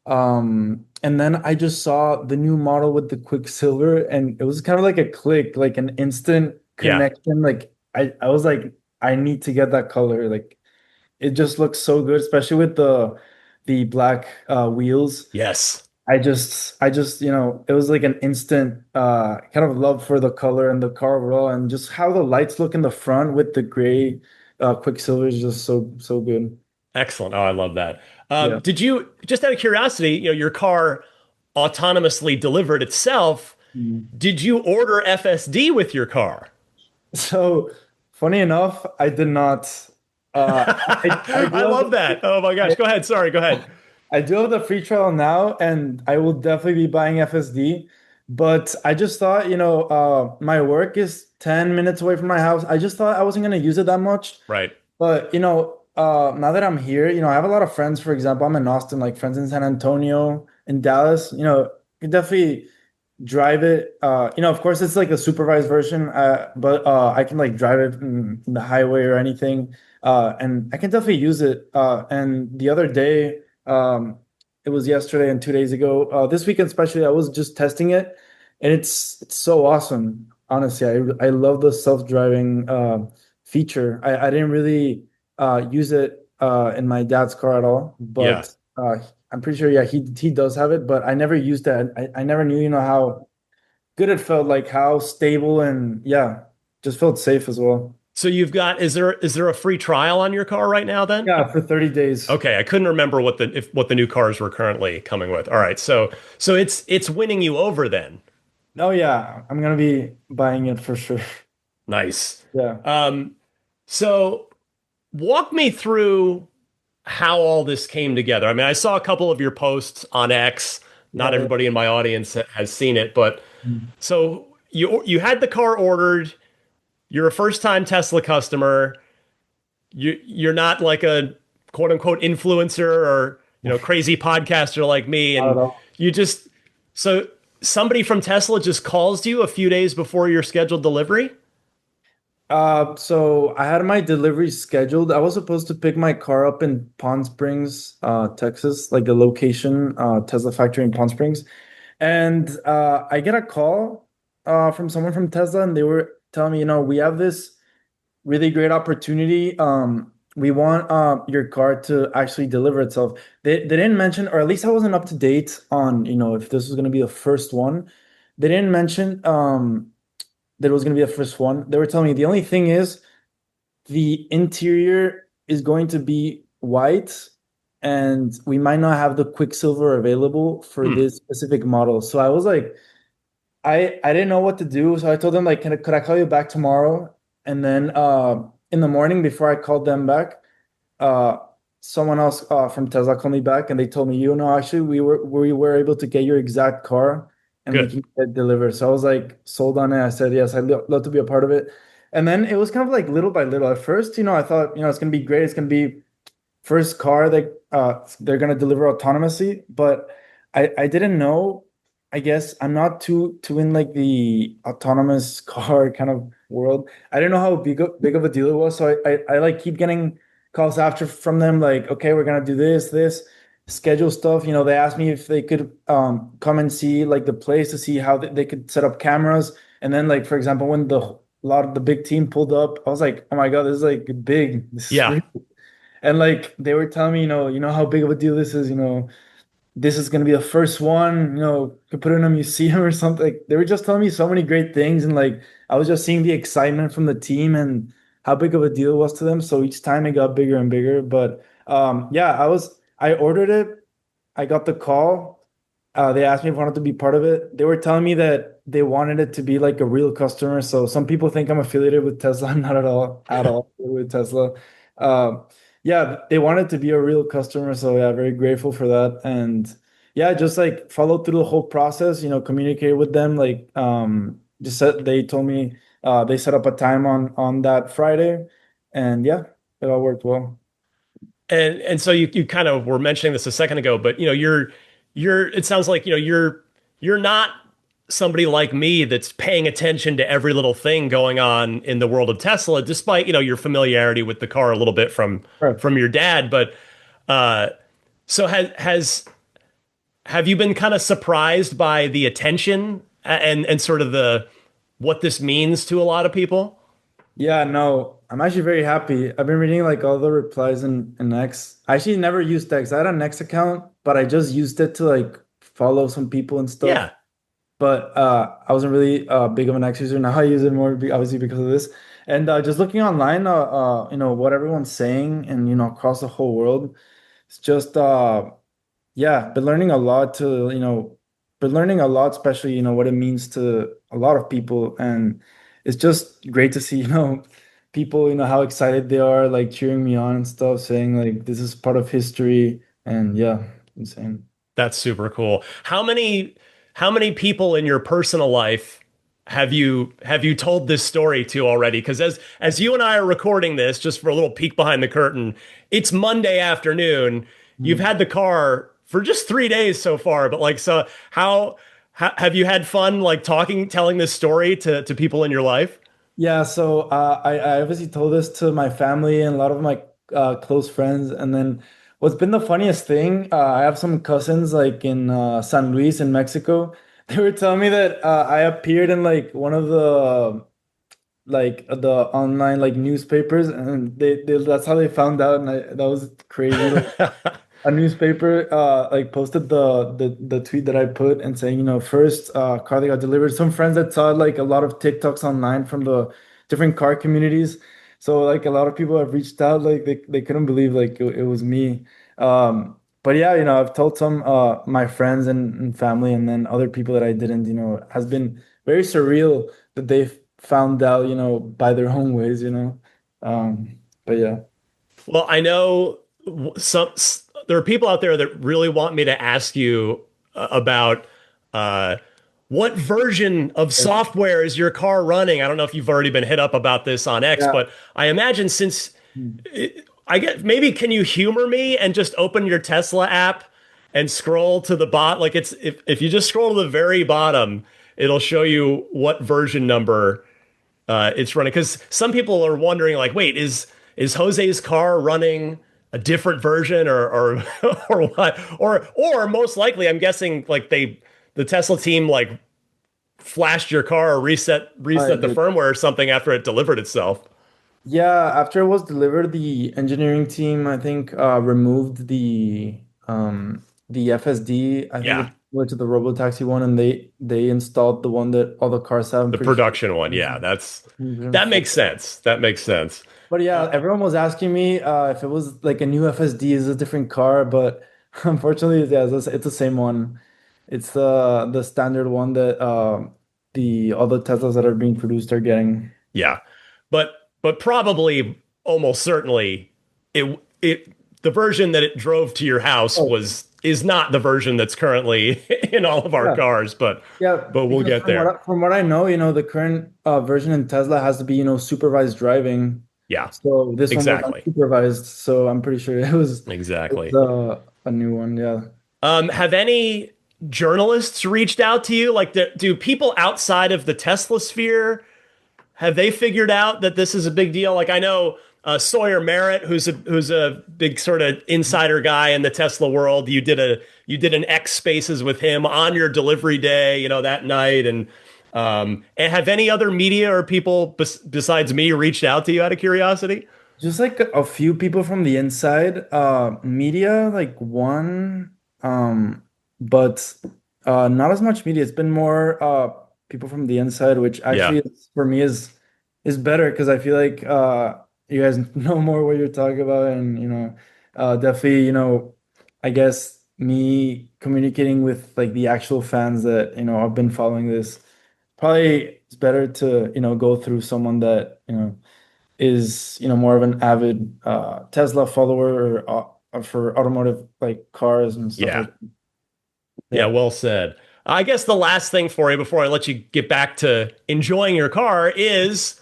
And then I just saw the new model with the Quicksilver, and it was kind of like a click, like an instant Yeah. connection. Like I was like, I need to get that color. Like it just looks so good, especially with the black wheels. Yes. I just, it was like an instant kind of love for the color and the car overall, and just how the lights look in the front with the gray Quicksilver is just so good. Excellent. Oh, I love that. Yeah. Did you, just out of curiosity, your car autonomously delivered itself? Did you order FSD with your car? So funny enough, I did not. I do I have love that. Oh my gosh. Go ahead. Sorry. Go ahead. I do have the free trial now, and I will definitely be buying FSD. But I just thought, my work is 10 minutes away from my house. I just thought I wasn't gonna use it that much. Right. But now that I'm here, I have a lot of friends. For example, I'm in Austin, like friends in San Antonio, in Dallas. You definitely drive it. Of course, it's like a supervised version, but I can like drive it in the highway or anything. and I can definitely use it. And the other day, it was yesterday and 2 days ago. This weekend especially, I was just testing it, and it's so awesome. Honestly, I love the self-driving feature. I didn't really use it in my dad's car at all, Yeah. but I'm pretty sure, yeah, he does have it, but I never used that. I never knew, how good it felt, like how stable and yeah, just felt safe as well. So you've got is there a free trial on your car right now then? Yeah, for 30 days. Okay, I couldn't remember what the new cars were currently coming with. All right, so it's winning you over then. Oh yeah, I'm gonna be buying it for sure. Nice. Yeah. Um, so walk me through how all this came together. I mean, I saw a couple of your posts on X. Not Yeah. everybody in my audience has seen it, but Yeah. so you had the car ordered. You're a first time Tesla customer. You're not like a quote unquote influencer or crazy podcaster like me, Not at and all. you just so somebody from Tesla just calls you a few days before your scheduled delivery. So I had my delivery scheduled. I was supposed to pick my car up in Palm Springs, Texas, like the location, Tesla factory in Palm Springs. And I get a call from someone from Tesla, and they were telling me, we have this really great opportunity. We want your car to actually deliver itself. They didn't mention, or at least I wasn't up to date on, if this was going to be the first one. They didn't mention that it was going to be the first one. They were telling me the only thing is the interior is going to be white, and we might not have the Quicksilver available for Hmm, this specific model. So I was like, I didn't know what to do, so I told them like, could I call you back tomorrow? And then in the morning before I called them back, uh, someone else from Tesla called me back, and they told me, actually we were able to get your exact car, and we good. can get it delivered. So I was like sold on it. I said yes, love to be a part of it. And then it was kind of like little by little. At first, I thought, it's gonna be great. It's gonna be first car that they're gonna deliver autonomously, but I didn't know. I guess I'm not too in like the autonomous car kind of world. I didn't know how big of a deal it was, so I like keep getting calls after from them like, okay, we're gonna do this schedule stuff. They asked me if they could come and see like the place to see how they could set up cameras. And then like for example, when a lot of the big team pulled up, I was like, oh my God, this is like big. This is Yeah, really, and like they were telling me, how big of a deal this is, this is going to be the first one, could put it in a museum or something. Like, they were just telling me so many great things. And like, I was just seeing the excitement from the team and how big of a deal it was to them. So each time it got bigger and bigger. But yeah, I ordered it. I got the call. They asked me if I wanted to be part of it. They were telling me that they wanted it to be like a real customer. So some people think I'm affiliated with Tesla. I'm not at all with Tesla. Uh, yeah, they wanted to be a real customer. So yeah, very grateful for that. And yeah, just like follow through the whole process, communicate with them. Like just said they told me they set up a time on that Friday. And yeah, it all worked well. and so you kind of were mentioning this a second ago, but you're it sounds like you're not somebody like me that's paying attention to every little thing going on in the world of Tesla, despite your familiarity with the car a little bit Right. from your dad. But uh, so have you been kind of surprised by the attention and sort of the what this means to a lot of people? Yeah, no, I'm actually very happy. I've been reading like all the replies in X. I actually never used X. I had an X account, but I just used it to like follow some people and stuff. Yeah, But I wasn't really big of an X user. Now I use it more, obviously because of this. And just looking online, what everyone's saying, and across the whole world, it's just yeah, been learning a lot been learning a lot, especially, what it means to a lot of people. And it's just great to see, people, how excited they are, like cheering me on and stuff, saying like this is part of history. And yeah, insane. that's super cool. How many people in your personal life have you told this story to already? Because as you and I are recording this, just for a little peek behind the curtain, it's Monday afternoon. You've Mm. had the car for just 3 days so far, but like, so how have you had fun like telling this story to people in your life? Yeah, so I obviously told this to my family and a lot of my close friends. And then what's been the funniest thing, I have some cousins like in San Luis in Mexico. They were telling me that I appeared in like one of the the online like newspapers, and they that's how they found out. And that was crazy. Like, a newspaper like posted the tweet that I put and saying, first car that got delivered. Some friends that saw like a lot of TikToks online from the different car communities. So like a lot of people have reached out, like they couldn't believe like it was me. But yeah, I've told some my friends and family, and then other people that I didn't, has been very surreal that they found out, by their own ways. But yeah. Well, I know there are people out there that really want me to ask you about uh, what version of software is your car running. I don't know if you've already been hit up about this on X, Yeah. but I imagine since I get maybe can you humor me and just open your Tesla app and scroll to the like it's if you just scroll to the very bottom, it'll show you what version number it's running because some people are wondering like wait is Jose's car running a different version or or what or most likely I'm guessing like the Tesla team like flashed your car or I reset the did. firmware or something after it delivered itself. Yeah, after it was delivered, the engineering team, I think, removed the FSD. I think Yeah, it went to the Robotaxi one, and they installed the one that all the cars have. I'm the pretty sure. production one. Yeah, that makes 104. sense. That makes sense. But Uh, yeah, everyone was asking me if it was like a new FSD, is a different car, but unfortunately, yeah, it's the same one. It's the standard one that the other Teslas that are being produced are getting. yeah, but probably almost certainly it the version that it drove to your house Oh, was is not the version that's currently in all of our yeah. cars, but Yeah, we'll because get there. from what I know, the current version in Tesla has to be, supervised driving. Yeah, So this one was exactly, unsupervised. So I'm pretty sure it's exactly. a new one. Yeah. Have any journalists reached out to you? Like, do people outside of the Tesla sphere have they figured out that this is a big deal? Like I know Sawyer Merritt, who's a big sort of insider guy in the Tesla world. You did an X Spaces with him on your delivery day, that night. And have any other media or people besides me reached out to you out of curiosity? Just like a few people from the inside, media, like one, but not as much media. It's been more people from the inside, which Yeah, actually for me is better because I feel like you guys know more what you're talking about, and definitely, I guess me communicating with like the actual fans that I've been following this. Probably it's better to go through someone that is more of an avid Tesla follower or for automotive like cars and stuff yeah, like that. yeah. Yeah. Well said. I guess the last thing for you before I let you get back to enjoying your car is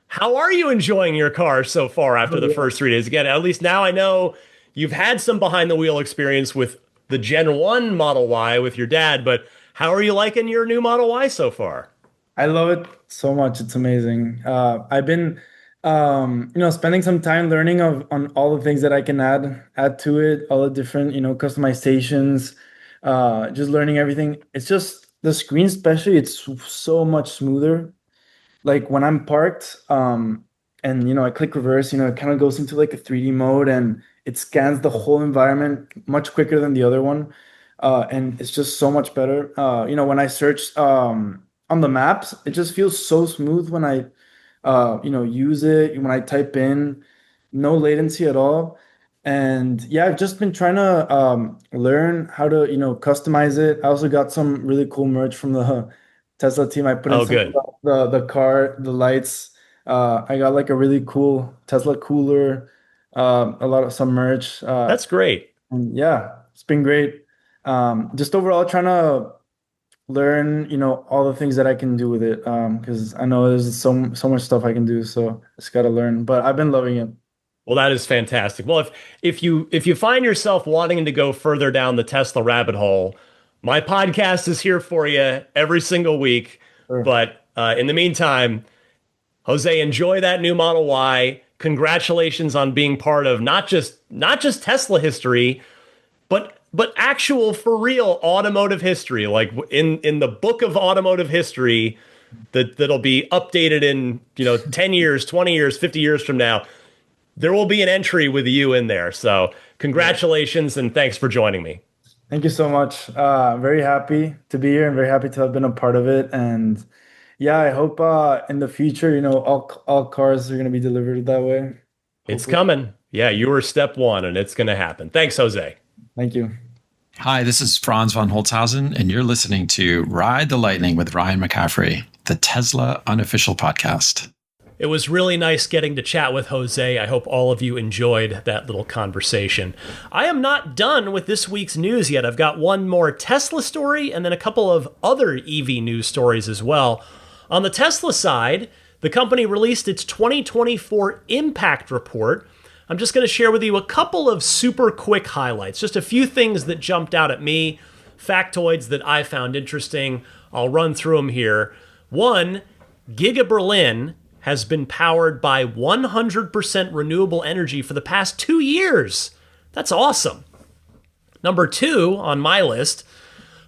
how are you enjoying your car so far after Oh, the yeah. first 3 days? Again, at least now I know you've had some behind the wheel experience with the Gen 1 Model Y with your dad, but how are you liking your new Model Y so far? I love it so much. It's amazing. I've been, spending some time learning on all the things that I can add to it, all the different, customizations, just learning everything. It's just the screen, especially, it's so much smoother. Like when I'm parked, and I click reverse, it kind of goes into like a 3D mode and it scans the whole environment much quicker than the other one. And it's just so much better. When I search on the maps, it just feels so smooth when I use it, when I type in, no latency at all. And yeah, I've just been trying to learn how to, customize it. I also got some really cool merch from the Tesla team. I put in Oh, some good. of the car, the lights. I got like a really cool Tesla cooler, a lot of some merch. That's great. And yeah, it's been great. Just overall trying to learn, all the things that I can do with it. Because I know there's so much stuff I can do, so just gotta learn. But I've been loving it. Well, that is fantastic. Well, if you find yourself wanting to go further down the Tesla rabbit hole, my podcast is here for you every single week. Sure. But in the meantime, Jose, enjoy that new Model Y. Congratulations on being part of not just Tesla history, but actual for real automotive history. Like in the book of automotive history that'll be updated in 10 years, 20 years, 50 years from now. There will be an entry with you in there. So congratulations and thanks for joining me. Thank you so much. Very happy to be here and very happy to have been a part of it. And yeah, I hope in the future, all cars are going to be delivered that way. Hopefully. It's coming. Yeah, you were step one and it's going to happen. Thanks, Jose. Thank you. Hi, this is Franz von Holzhausen, and you're listening to Ride the Lightning with Ryan McCaffrey, the Tesla unofficial podcast. It was really nice getting to chat with Jose. I hope all of you enjoyed that little conversation. I am not done with this week's news yet. I've got one more Tesla story and then a couple of other EV news stories as well. On the Tesla side, the company released its 2024 impact report. I'm just going to share with you a couple of super quick highlights, just a few things that jumped out at me, factoids that I found interesting. I'll run through them here. One, Giga Berlin has been powered by 100% renewable energy for the past 2 years. That's awesome. Number two on my list,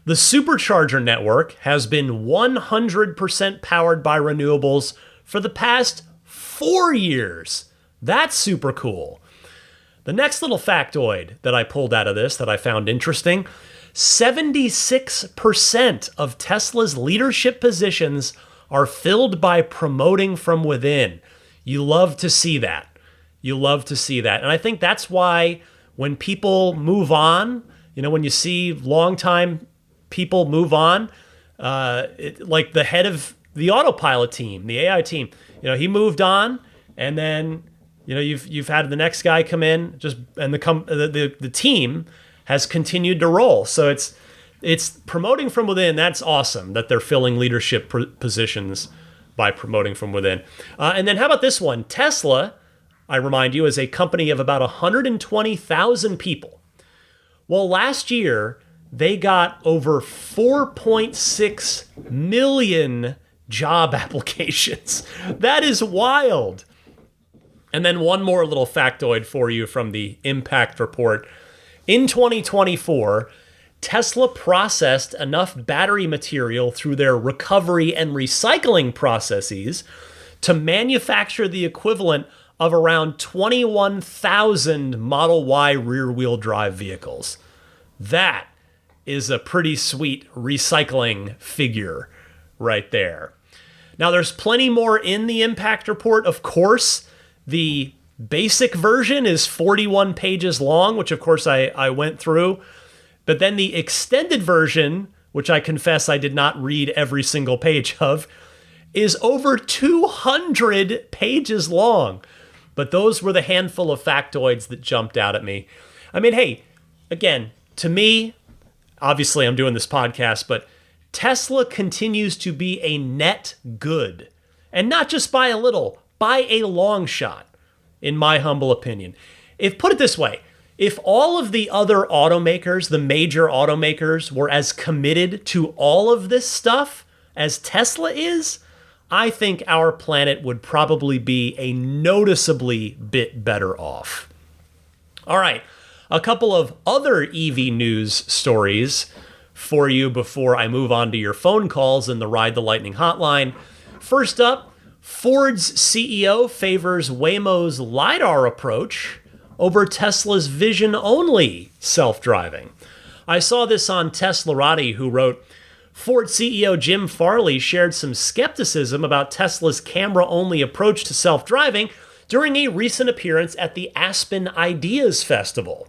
the supercharger network has been 100% powered by renewables for the past 4 years. That's super cool. The next little factoid that I pulled out of this that I found interesting, 76% of Tesla's leadership positions are filled by promoting from within. You love to see that. You love to see that. And I think that's why when people move on, when you see longtime people move on, like the head of the autopilot team, the AI team, he moved on, and then you've had the next guy come in, and the team has continued to roll. So it's promoting from within. That's awesome that they're filling leadership positions by promoting from within. And then how about this one? Tesla, I remind you, is a company of about 120,000 people. Well, last year they got over 4.6 million job applications. That is wild. And then one more little factoid for you from the impact report. In 2024, Tesla processed enough battery material through their recovery and recycling processes to manufacture the equivalent of around 21,000 Model Y rear-wheel drive vehicles. That is a pretty sweet recycling figure right there. Now, there's plenty more in the impact report, of course. The basic version is 41 pages long, which of course I went through. But then the extended version, which I confess I did not read every single page of, is over 200 pages long. But those were the handful of factoids that jumped out at me. I mean, hey, again, to me, obviously I'm doing this podcast, but Tesla continues to be a net good. And not just by a little, by a long shot, in my humble opinion. Put it this way, if all of the other automakers, the major automakers, were as committed to all of this stuff as Tesla is, I think our planet would probably be a noticeably bit better off. All right, a couple of other EV news stories for you before I move on to your phone calls in the Ride the Lightning hotline. First up, Ford's CEO favors Waymo's LiDAR approach over Tesla's vision-only self-driving. I saw this on Teslarati, who wrote, Ford CEO Jim Farley shared some skepticism about Tesla's camera-only approach to self-driving during a recent appearance at the Aspen Ideas Festival.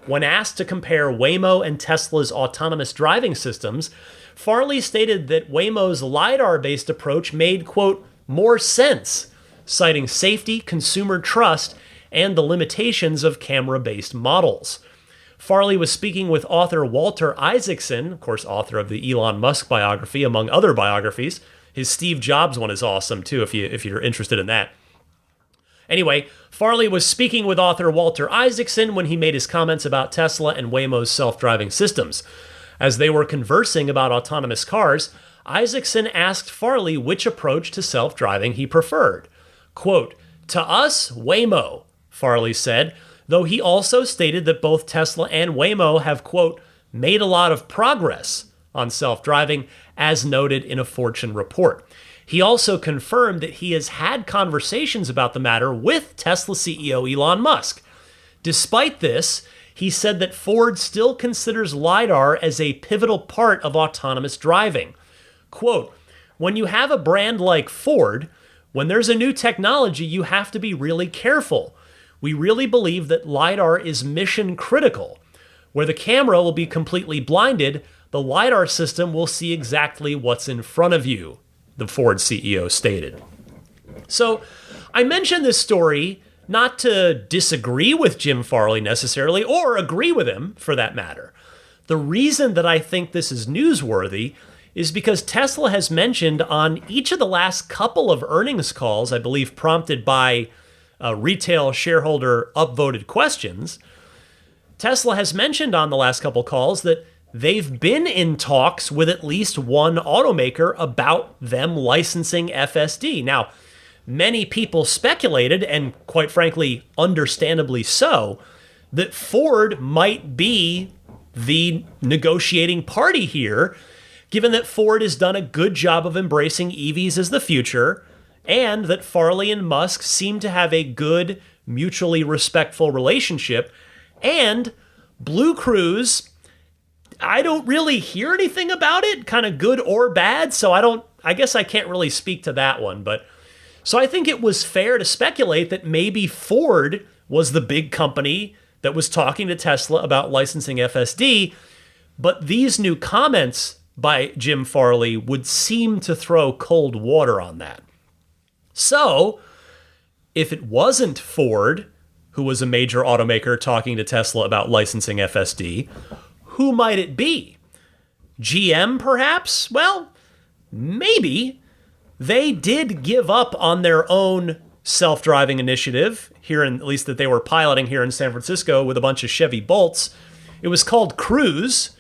When asked to compare Waymo and Tesla's autonomous driving systems, Farley stated that Waymo's LiDAR-based approach made, quote, more sense, citing safety, consumer trust, and the limitations of camera-based models. Farley was speaking with author Walter Isaacson, of course, author of the Elon Musk biography, among other biographies. His Steve Jobs one is awesome, too, if you're interested in that. Anyway, Farley was speaking with author Walter Isaacson when he made his comments about Tesla and Waymo's self-driving systems. As they were conversing about autonomous cars, Isaacson asked Farley which approach to self-driving he preferred. Quote, "To us, Waymo," Farley said, though he also stated that both Tesla and Waymo have, quote, "made a lot of progress on self-driving," as noted in a Fortune report. He also confirmed that he has had conversations about the matter with Tesla CEO Elon Musk. Despite this, he said that Ford still considers LiDAR as a pivotal part of autonomous driving. Quote, "When you have a brand like Ford, when there's a new technology, you have to be really careful. We really believe that LiDAR is mission critical. Where the camera will be completely blinded, the LiDAR system will see exactly what's in front of you," the Ford CEO stated. So I mentioned this story not to disagree with Jim Farley necessarily, or agree with him for that matter. The reason that I think this is newsworthy is because Tesla has mentioned on each of the last couple of earnings calls, I believe prompted by retail shareholder upvoted questions, Tesla has mentioned on the last couple calls that they've been in talks with at least one automaker about them licensing FSD. Now, many people speculated, and quite frankly, understandably so, that Ford might be the negotiating party here, given that Ford has done a good job of embracing EVs as the future, and that Farley and Musk seem to have a good, mutually respectful relationship. And Blue Cruise, I don't really hear anything about it, kind of good or bad, so I guess I can't really speak to that one. But so I think it was fair to speculate that maybe Ford was the big company that was talking to Tesla about licensing FSD, but these new comments by Jim Farley would seem to throw cold water on that. So, if it wasn't Ford, who was a major automaker talking to Tesla about licensing FSD, who might it be? GM, perhaps? Well, maybe. They did give up on their own self-driving initiative here, at least that they were piloting here in San Francisco with a bunch of Chevy Bolts. It was called Cruise.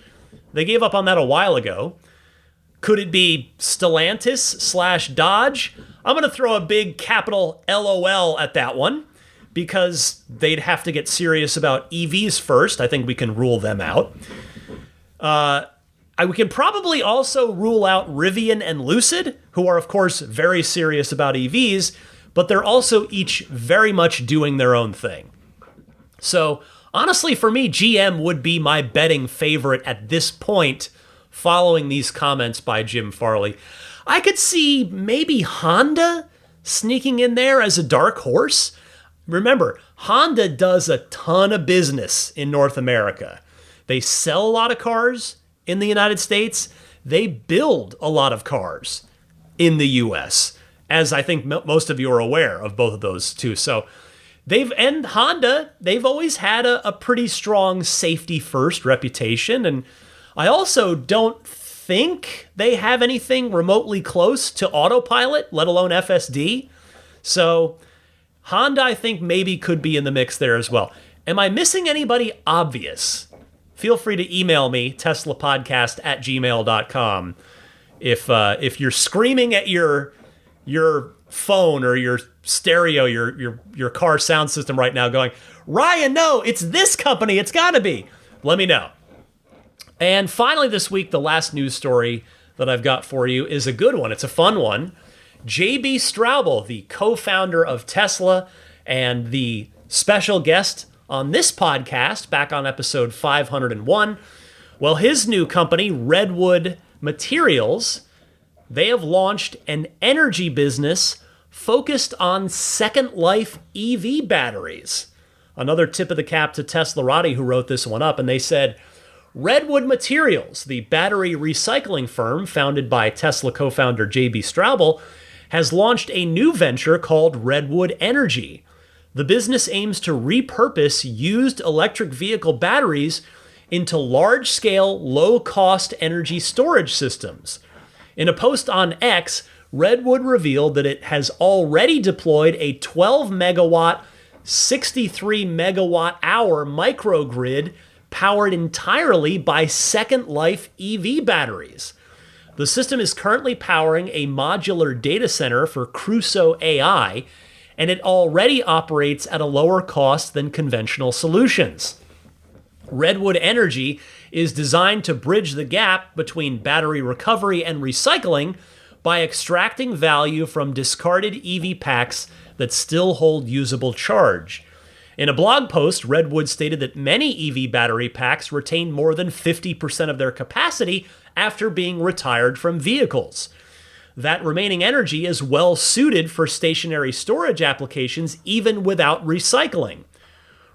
They gave up on that a while ago. Could it be Stellantis/Dodge? I'm going to throw a big capital LOL at that one because they'd have to get serious about EVs first. I think we can rule them out. We can probably also rule out Rivian and Lucid, who are, of course, very serious about EVs, but they're also each very much doing their own thing. So, honestly, for me, GM would be my betting favorite at this point following these comments by Jim Farley. I could see maybe Honda sneaking in there as a dark horse. Remember, Honda does a ton of business in North America. They sell a lot of cars in the United States. They build a lot of cars in the US, as I think most of you are aware of both of those two. So Honda, they've always had a pretty strong safety first reputation. And I also don't think they have anything remotely close to autopilot, let alone FSD. So Honda, I think, maybe could be in the mix there as well. Am I missing anybody obvious? Feel free to email me, teslapodcast@gmail.com. If you're screaming at your phone or your stereo, your car sound system right now going, "Ryan, no, it's this company, it's gotta be," let me know. And finally this week, the last news story that I've got for you is a good one. It's a fun one. JB Straubel, the co-founder of Tesla and the special guest on this podcast back on episode 501, well, his new company, Redwood Materials, they have launched an energy business focused on second life EV batteries. Another tip of the cap to Teslarati, who wrote this one up, and they said, Redwood Materials, the battery recycling firm founded by Tesla co-founder JB Straubel, has launched a new venture called Redwood Energy. The business aims to repurpose used electric vehicle batteries into large-scale, low-cost energy storage systems. In a post on X, Redwood revealed that it has already deployed a 12-megawatt, 63-megawatt-hour microgrid powered entirely by Second Life EV batteries. The system is currently powering a modular data center for Crusoe AI, and it already operates at a lower cost than conventional solutions. Redwood Energy is designed to bridge the gap between battery recovery and recycling by extracting value from discarded EV packs that still hold usable charge. In a blog post, Redwood stated that many EV battery packs retain more than 50% of their capacity after being retired from vehicles. That remaining energy is well suited for stationary storage applications even without recycling.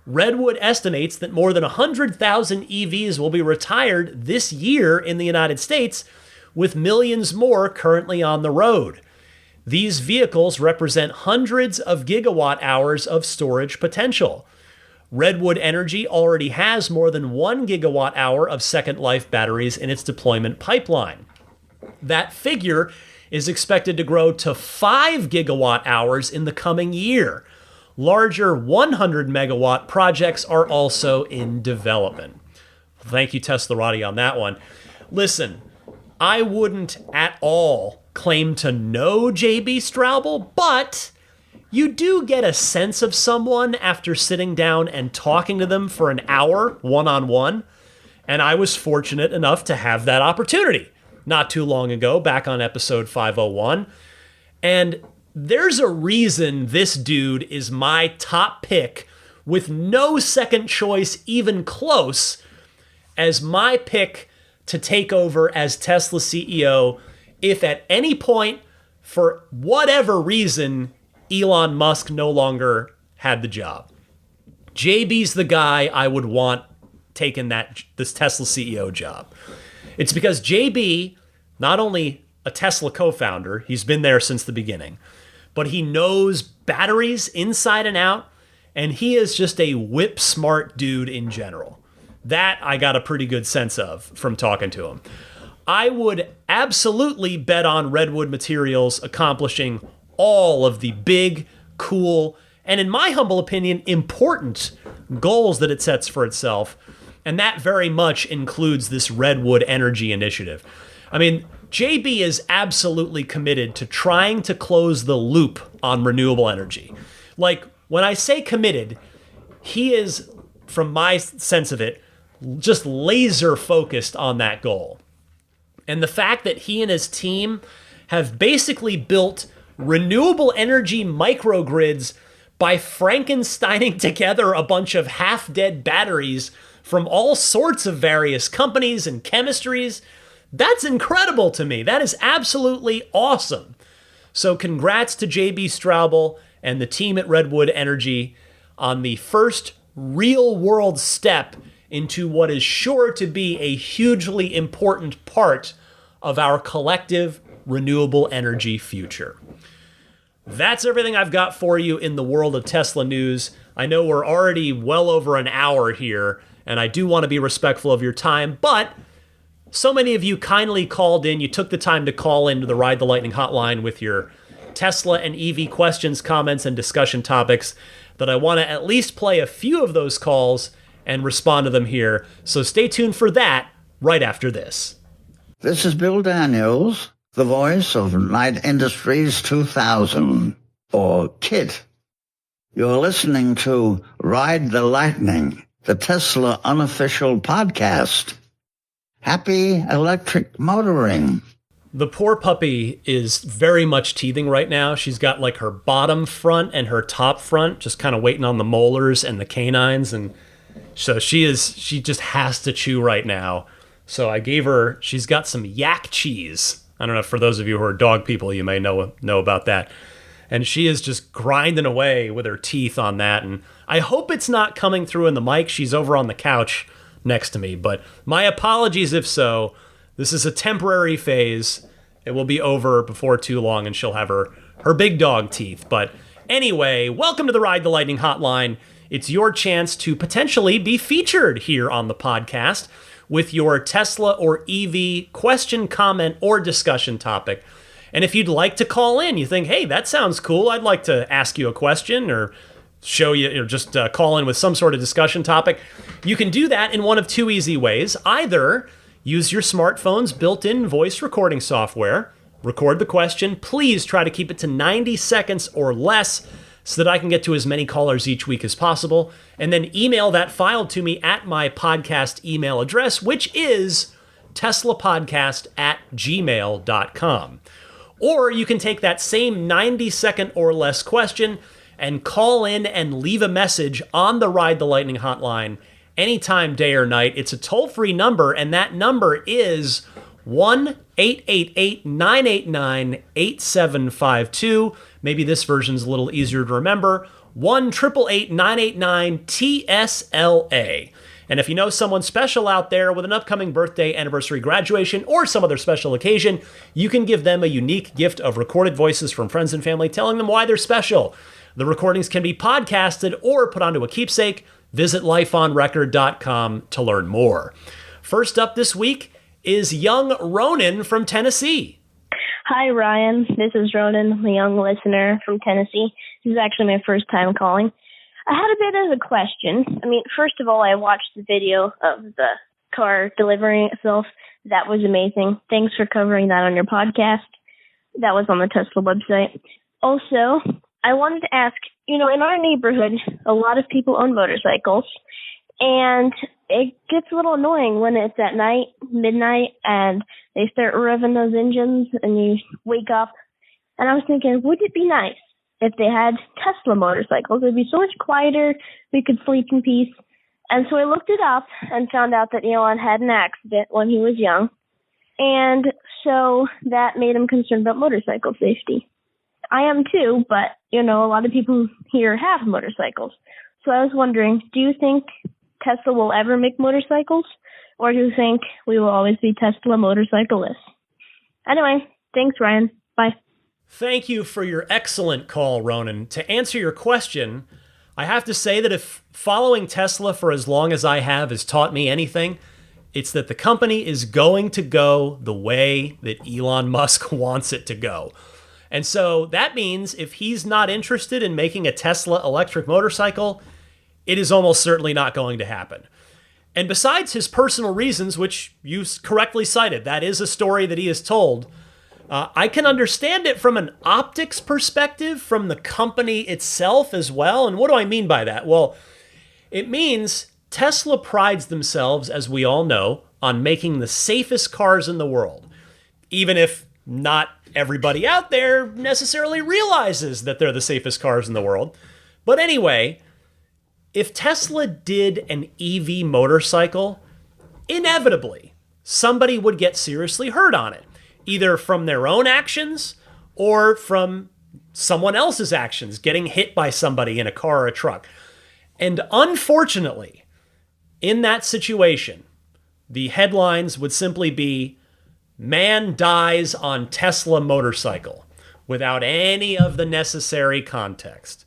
Redwood estimates that more than 100,000 EVs will be retired this year in the United States, with millions more currently on the road. These vehicles represent hundreds of gigawatt hours of storage potential. Redwood Energy already has more than 1 gigawatt hour of second life batteries in its deployment pipeline. That figure is expected to grow to 5 gigawatt hours in the coming year. Larger 100 megawatt projects are also in development. Thank you, Teslarati, on that one. Listen, I wouldn't at all claim to know JB Straubel, but you do get a sense of someone after sitting down and talking to them for an hour one-on-one, and I was fortunate enough to have that opportunity not too long ago, back on episode 501, and there's a reason this dude is my top pick, with no second choice even close, as my pick to take over as Tesla CEO if at any point, for whatever reason, Elon Musk no longer had the job. JB's the guy I would want taking this Tesla CEO job. It's because JB, not only a Tesla co-founder, he's been there since the beginning, but he knows batteries inside and out, and he is just a whip-smart dude in general. That I got a pretty good sense of from talking to him. I would absolutely bet on Redwood Materials accomplishing all of the big, cool, and in my humble opinion, important goals that it sets for itself. And that very much includes this Redwood Energy initiative. I mean, JB is absolutely committed to trying to close the loop on renewable energy. Like, when I say committed, he is, from my sense of it, just laser focused on that goal. And the fact that he and his team have basically built renewable energy microgrids by Frankensteining together a bunch of half-dead batteries from all sorts of various companies and chemistries, that's incredible to me. That is absolutely awesome. So congrats to JB Straubel and the team at Redwood Energy on the first real-world step into what is sure to be a hugely important part of our collective renewable energy future. That's everything I've got for you in the world of Tesla news. I know we're already well over an hour here, and I do want to be respectful of your time, but so many of you kindly called in. You took the time to call into the Ride the Lightning hotline with your Tesla and EV questions, comments, and discussion topics that I want to at least play a few of those calls and respond to them here. So stay tuned for that right after this. This is Bill Daniels, the voice of Light Industries 2000, or KIT. You're listening to Ride the Lightning, the Tesla unofficial podcast. Happy electric motoring. The poor puppy is very much teething right now. She's got like her bottom front and her top front just kind of waiting on the molars and the canines, and so she just has to chew right now. So I gave her, she's got some yak cheese. I don't know, for those of you who are dog people, you may know about that. And she is just grinding away with her teeth on that. And I hope it's not coming through in the mic. She's over on the couch next to me. But my apologies if so. This is a temporary phase. It will be over before too long, and she'll have her big dog teeth. But anyway, welcome to the Ride the Lightning hotline. It's your chance to potentially be featured here on the podcast with your Tesla or EV question, comment, or discussion topic. And if you'd like to call in, you think, hey, that sounds cool, I'd like to ask you a question or show you, or just call in with some sort of discussion topic, you can do that in one of two easy ways. Either Use your smartphone's built-in voice recording software. Record the question. Please try to keep it to 90 seconds or less so that I can get to as many callers each week as possible. And then email that file to me at my podcast email address, which is teslapodcast@gmail.com. Or you can take that same 90-second or less question and call in and leave a message on the Ride the Lightning hotline anytime, day or night. It's a toll-free number, and that number is 1-888-989-8752. Maybe this version's a little easier to remember. 1-888-989-TSLA. And if you know someone special out there with an upcoming birthday, anniversary, graduation, or some other special occasion, you can give them a unique gift of recorded voices from friends and family telling them why they're special. The recordings can be podcasted or put onto a keepsake. Visit lifeonrecord.com to learn more. First up this week is young Ronan from Tennessee. Hi, Ryan. This is Ronan, a young listener from Tennessee. This is actually my first time calling. I had a bit of a question. First of all, I watched the video of the car delivering itself. That was amazing. Thanks for covering that on your podcast. That was on the Tesla website. Also, I wanted to ask, in our neighborhood, a lot of people own motorcycles, and it gets a little annoying when it's at night, midnight, and they start revving those engines, and you wake up. And I was thinking, wouldn't it be nice if they had Tesla motorcycles? It'd be so much quieter. We could sleep in peace. And so I looked it up and found out that Elon had an accident when he was young. And so that made him concerned about motorcycle safety. I am too, but, a lot of people here have motorcycles. So I was wondering, do you think Tesla will ever make motorcycles? Or do you think we will always be Tesla motorcyclists? Anyway, thanks, Ryan. Bye. Thank you for your excellent call, Ronan. To answer your question, I have to say that if following Tesla for as long as I have has taught me anything, it's that the company is going to go the way that Elon Musk wants it to go. And so that means if he's not interested in making a Tesla electric motorcycle, it is almost certainly not going to happen. And besides his personal reasons, which you correctly cited, that is a story that he has told, I can understand it from an optics perspective, from the company itself as well. And what do I mean by that? Well, it means Tesla prides themselves, as we all know, on making the safest cars in the world, even if not everybody out there necessarily realizes that they're the safest cars in the world. But anyway, if Tesla did an EV motorcycle, inevitably somebody would get seriously hurt on it, either from their own actions or from someone else's actions, getting hit by somebody in a car or a truck. And unfortunately, in that situation, the headlines would simply be, "Man dies on Tesla motorcycle," without any of the necessary context.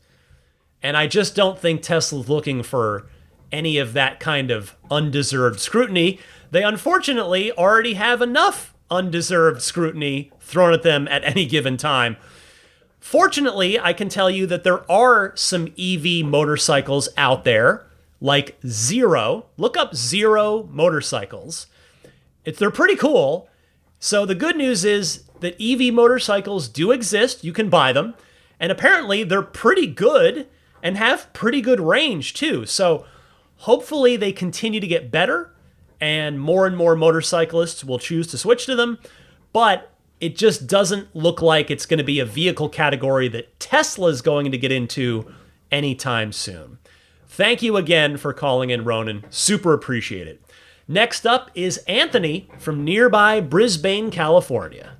And I just don't think Tesla's looking for any of that kind of undeserved scrutiny. They unfortunately already have enough undeserved scrutiny thrown at them at any given time. Fortunately, I can tell you that there are some EV motorcycles out there, like Zero. Look up Zero motorcycles. They're pretty cool. So the good news is that EV motorcycles do exist. You can buy them. And apparently they're pretty good and have pretty good range too. So hopefully they continue to get better and more motorcyclists will choose to switch to them. But it just doesn't look like it's going to be a vehicle category that Tesla is going to get into anytime soon. Thank you again for calling in, Ronan. Super appreciate it. Next up is Anthony from nearby Brisbane, California.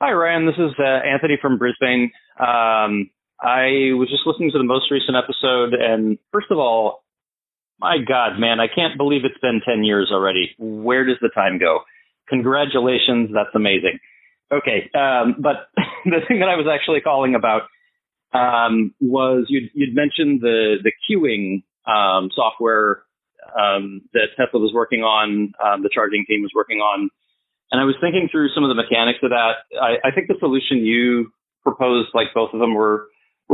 Hi, Ryan. This is Anthony from Brisbane. I was just listening to the most recent episode, and first of all, my God, man, I can't believe it's been 10 years already. Where does the time go? Congratulations. That's amazing. Okay, but the thing that I was actually calling about was you'd mentioned the queuing software that Tesla was working on, the charging team was working on. And I was thinking through some of the mechanics of that. I think the solution you proposed, like both of them, were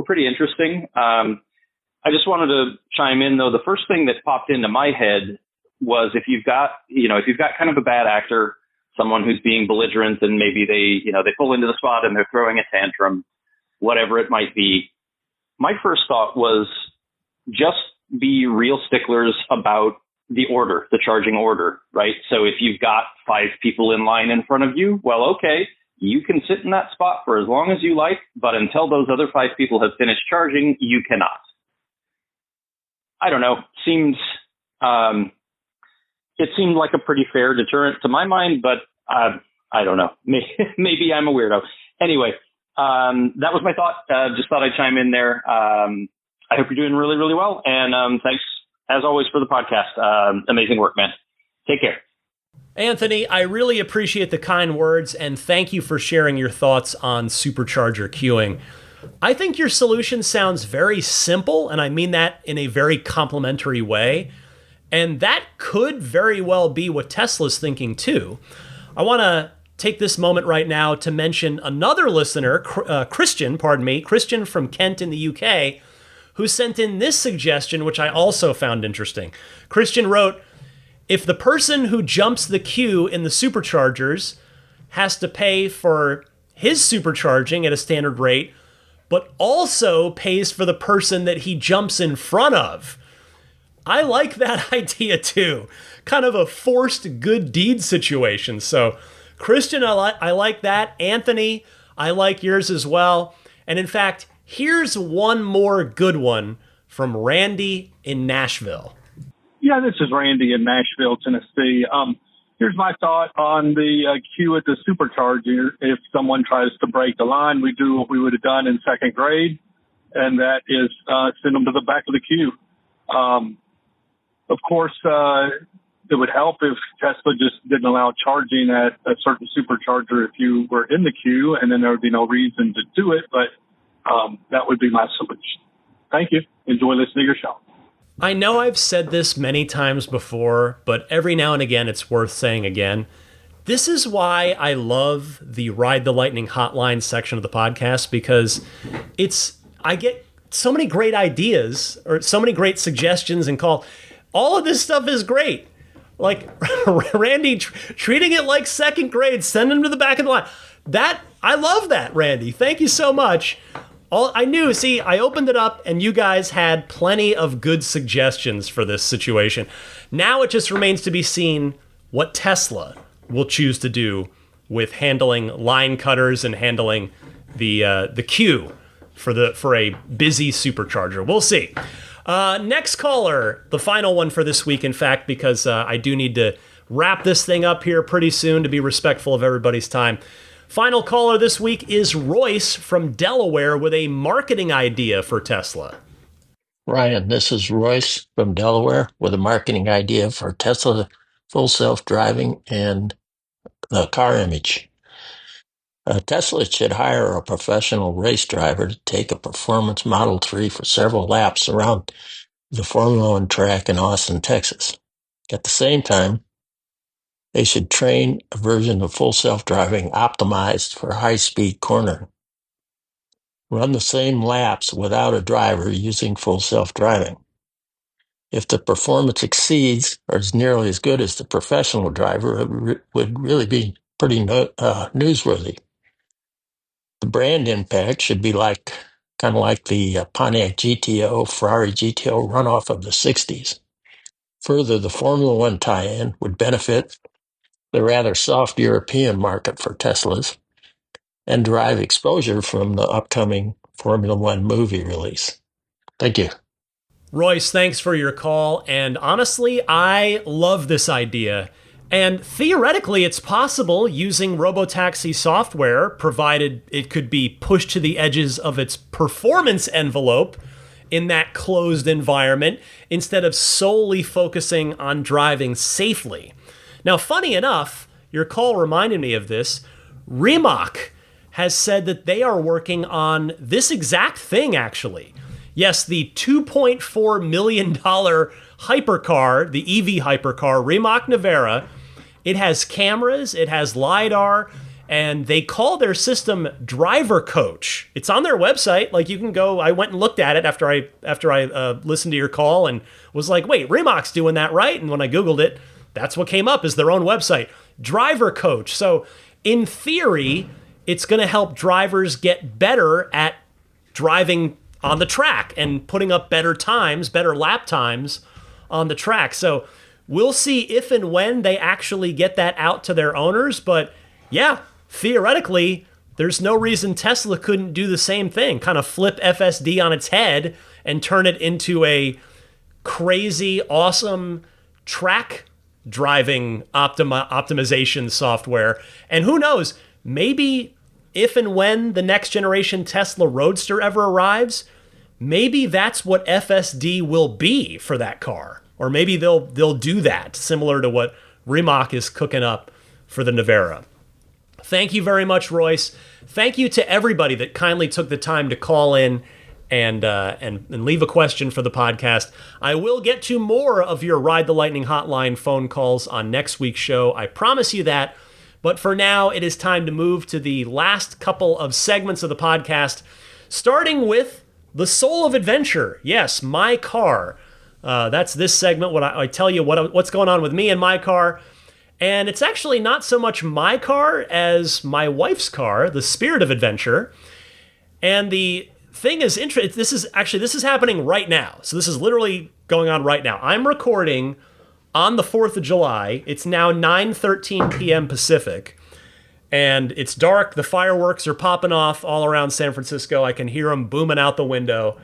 pretty interesting. I just wanted to chime in, though. The first thing that popped into my head was if you've got kind of a bad actor, someone who's being belligerent and maybe they pull into the spot and they're throwing a tantrum, whatever it might be. My first thought was just be real sticklers about the order, the charging order, right? So if you've got 5 people in line in front of you, well, okay, you can sit in that spot for as long as you like, but until those other 5 people have finished charging, you cannot. I don't know. It seemed like a pretty fair deterrent to my mind, but I don't know. Maybe I'm a weirdo. Anyway, that was my thought. Just thought I'd chime in there. I hope you're doing really, really well. And thanks, as always, for the podcast. Amazing work, man. Take care. Anthony, I really appreciate the kind words, and thank you for sharing your thoughts on supercharger queuing. I think your solution sounds very simple, and I mean that in a very complimentary way. And that could very well be what Tesla's thinking too. I want to take this moment right now to mention another listener, Christian from Kent in the UK, who sent in this suggestion, which I also found interesting. Christian wrote, if the person who jumps the queue in the superchargers has to pay for his supercharging at a standard rate, but also pays for the person that he jumps in front of, I like that idea too. Kind of a forced good deed situation. So, Christian, I like that. Anthony, I like yours as well. And in fact, here's one more good one from Randy in Nashville. Yeah, this is Randy in Nashville, Tennessee. Here's my thought on the queue at the supercharger. If someone tries to break the line, we do what we would have done in second grade, and that is send them to the back of the queue. Of course, it would help if Tesla just didn't allow charging at a certain supercharger if you were in the queue, and then there would be no reason to do it, but that would be my solution. Thank you. Enjoy listening to your show. I know I've said this many times before, but every now and again it's worth saying again. This is why I love the Ride the Lightning hotline section of the podcast, because I get so many great ideas or so many great suggestions and calls. All of this stuff is great. Like Randy treating it like second grade, send him to the back of the line. I love that, Randy. Thank you so much. I opened it up and you guys had plenty of good suggestions for this situation. Now it just remains to be seen what Tesla will choose to do with handling line cutters and handling the queue for a busy supercharger. We'll see. Next caller, the final one for this week, in fact, because I do need to wrap this thing up here pretty soon to be respectful of everybody's time. Final caller this week is Royce from Delaware with a marketing idea for Tesla. Ryan, this is Royce from Delaware with a marketing idea for Tesla full self-driving and the car image. Tesla should hire a professional race driver to take a performance Model 3 for several laps around the Formula One track in Austin, Texas. At the same time, they should train a version of full self-driving optimized for high-speed cornering. Run the same laps without a driver using full self-driving. If the performance exceeds or is nearly as good as the professional driver, it would really be pretty newsworthy. The brand impact should be kind of like the Pontiac GTO, Ferrari GTO runoff of the 60s. Further, the Formula One tie-in would benefit the rather soft European market for Teslas and derive exposure from the upcoming Formula One movie release. Thank you. Royce, thanks for your call. And honestly, I love this idea. And theoretically, it's possible using robotaxi software, provided it could be pushed to the edges of its performance envelope in that closed environment, instead of solely focusing on driving safely. Now, funny enough, your call reminded me of this. Rimac has said that they are working on this exact thing, actually. Yes, the $2.4 million hypercar, the EV hypercar, Rimac Nevera. It has cameras, it has LiDAR, and they call their system Driver Coach. It's on their website. Like, you can go. I went and looked at it after I listened to your call and was like, wait, Rimaac's doing that, right? And when I Googled it, that's what came up, is their own website, Driver Coach. So in theory, it's going to help drivers get better at driving on the track and putting up better times, better lap times on the track. So we'll see if and when they actually get that out to their owners. But yeah, theoretically, there's no reason Tesla couldn't do the same thing, kind of flip FSD on its head and turn it into a crazy, awesome track driving optimization software. And who knows, maybe if and when the next generation Tesla Roadster ever arrives, maybe that's what FSD will be for that car. Or maybe they'll do that, similar to what Rimac is cooking up for the Navara. Thank you very much, Royce. Thank you to everybody that kindly took the time to call in and leave a question for the podcast. I will get to more of your Ride the Lightning hotline phone calls on next week's show. I promise you that. But for now, it is time to move to the last couple of segments of the podcast, starting with the Soul of Adventure. Yes, my car. That's this segment. What I tell you what's going on with me and my car. And it's actually not so much my car as my wife's car, the Spirit of Adventure. And the thing is interesting. This is happening right now. So this is literally going on right now. I'm recording on the 4th of July. It's now 9:13 p.m. Pacific. And it's dark. The fireworks are popping off all around San Francisco. I can hear them booming out the window.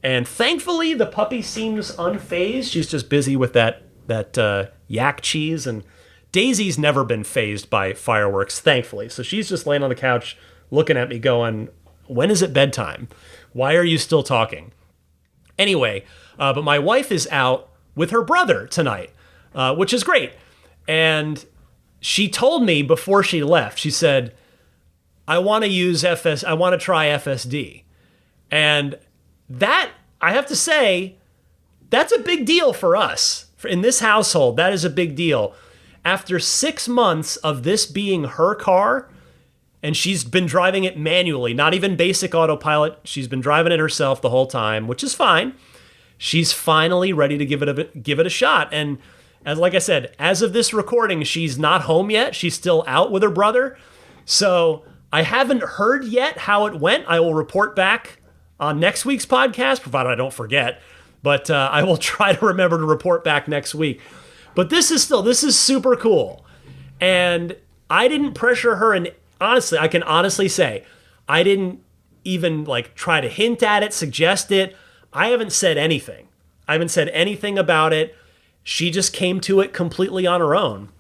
And thankfully, the puppy seems unfazed. She's just busy with that yak cheese. And Daisy's never been fazed by fireworks, thankfully. So she's just laying on the couch looking at me going, when is it bedtime? Why are you still talking? Anyway, but my wife is out with her brother tonight, which is great. And she told me before she left, she said, I want to try FSD. And that, I have to say, that's a big deal for us. In this household, that is a big deal. After 6 months of this being her car, and she's been driving it manually, not even basic autopilot, she's been driving it herself the whole time, which is fine. She's finally ready to give it a shot. And like I said, as of this recording, she's not home yet. She's still out with her brother. So I haven't heard yet how it went. I will report back on next week's podcast, provided I don't forget. But I will try to remember to report back next week. But this is super cool. And I didn't pressure her. And honestly, I can honestly say, I didn't even try to hint at it, suggest it. I haven't said anything. I haven't said anything about it. She just came to it completely on her own.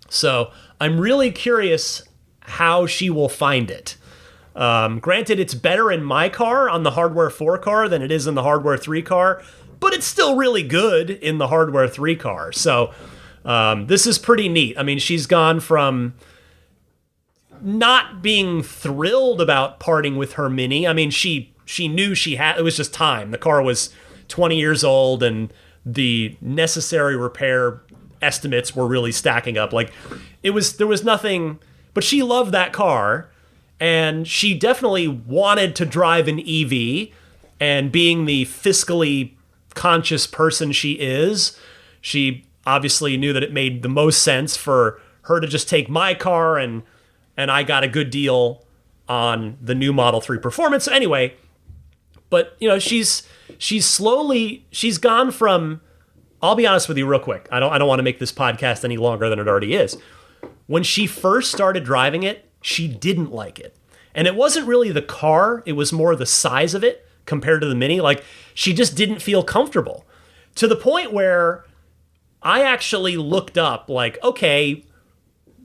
So I'm really curious how she will find it. Granted, it's better in my car on the Hardware 4 car than it is in the Hardware 3 car, but it's still really good in the Hardware 3 car. So this is pretty neat. I mean, she's gone from not being thrilled about parting with her Mini. I mean, she knew it was just time. The car was 20 years old and the necessary repair estimates were really stacking up. There was nothing, but she loved that car. And she definitely wanted to drive an EV, and being the fiscally conscious person she is, she obviously knew that it made the most sense for her to just take my car, and I got a good deal on the new Model 3 Performance. Anyway, but she's gone from, I'll be honest with you real quick. I don't want to make this podcast any longer than it already is. When she first started driving it, she didn't like it. And it wasn't really the car, it was more the size of it compared to the Mini. She just didn't feel comfortable. To the point where I actually looked up, okay,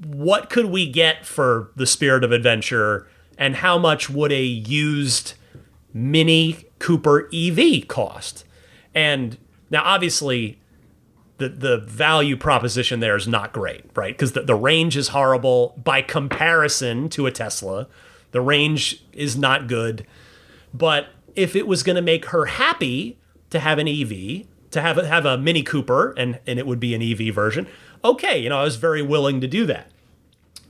what could we get for the Spirit of Adventure, and how much would a used Mini Cooper EV cost? And now, obviously, the value proposition there is not great, right? Because the range is horrible by comparison to a Tesla. The range is not good. But if it was going to make her happy to have an EV, to have a Mini Cooper, and it would be an EV version, okay, I was very willing to do that.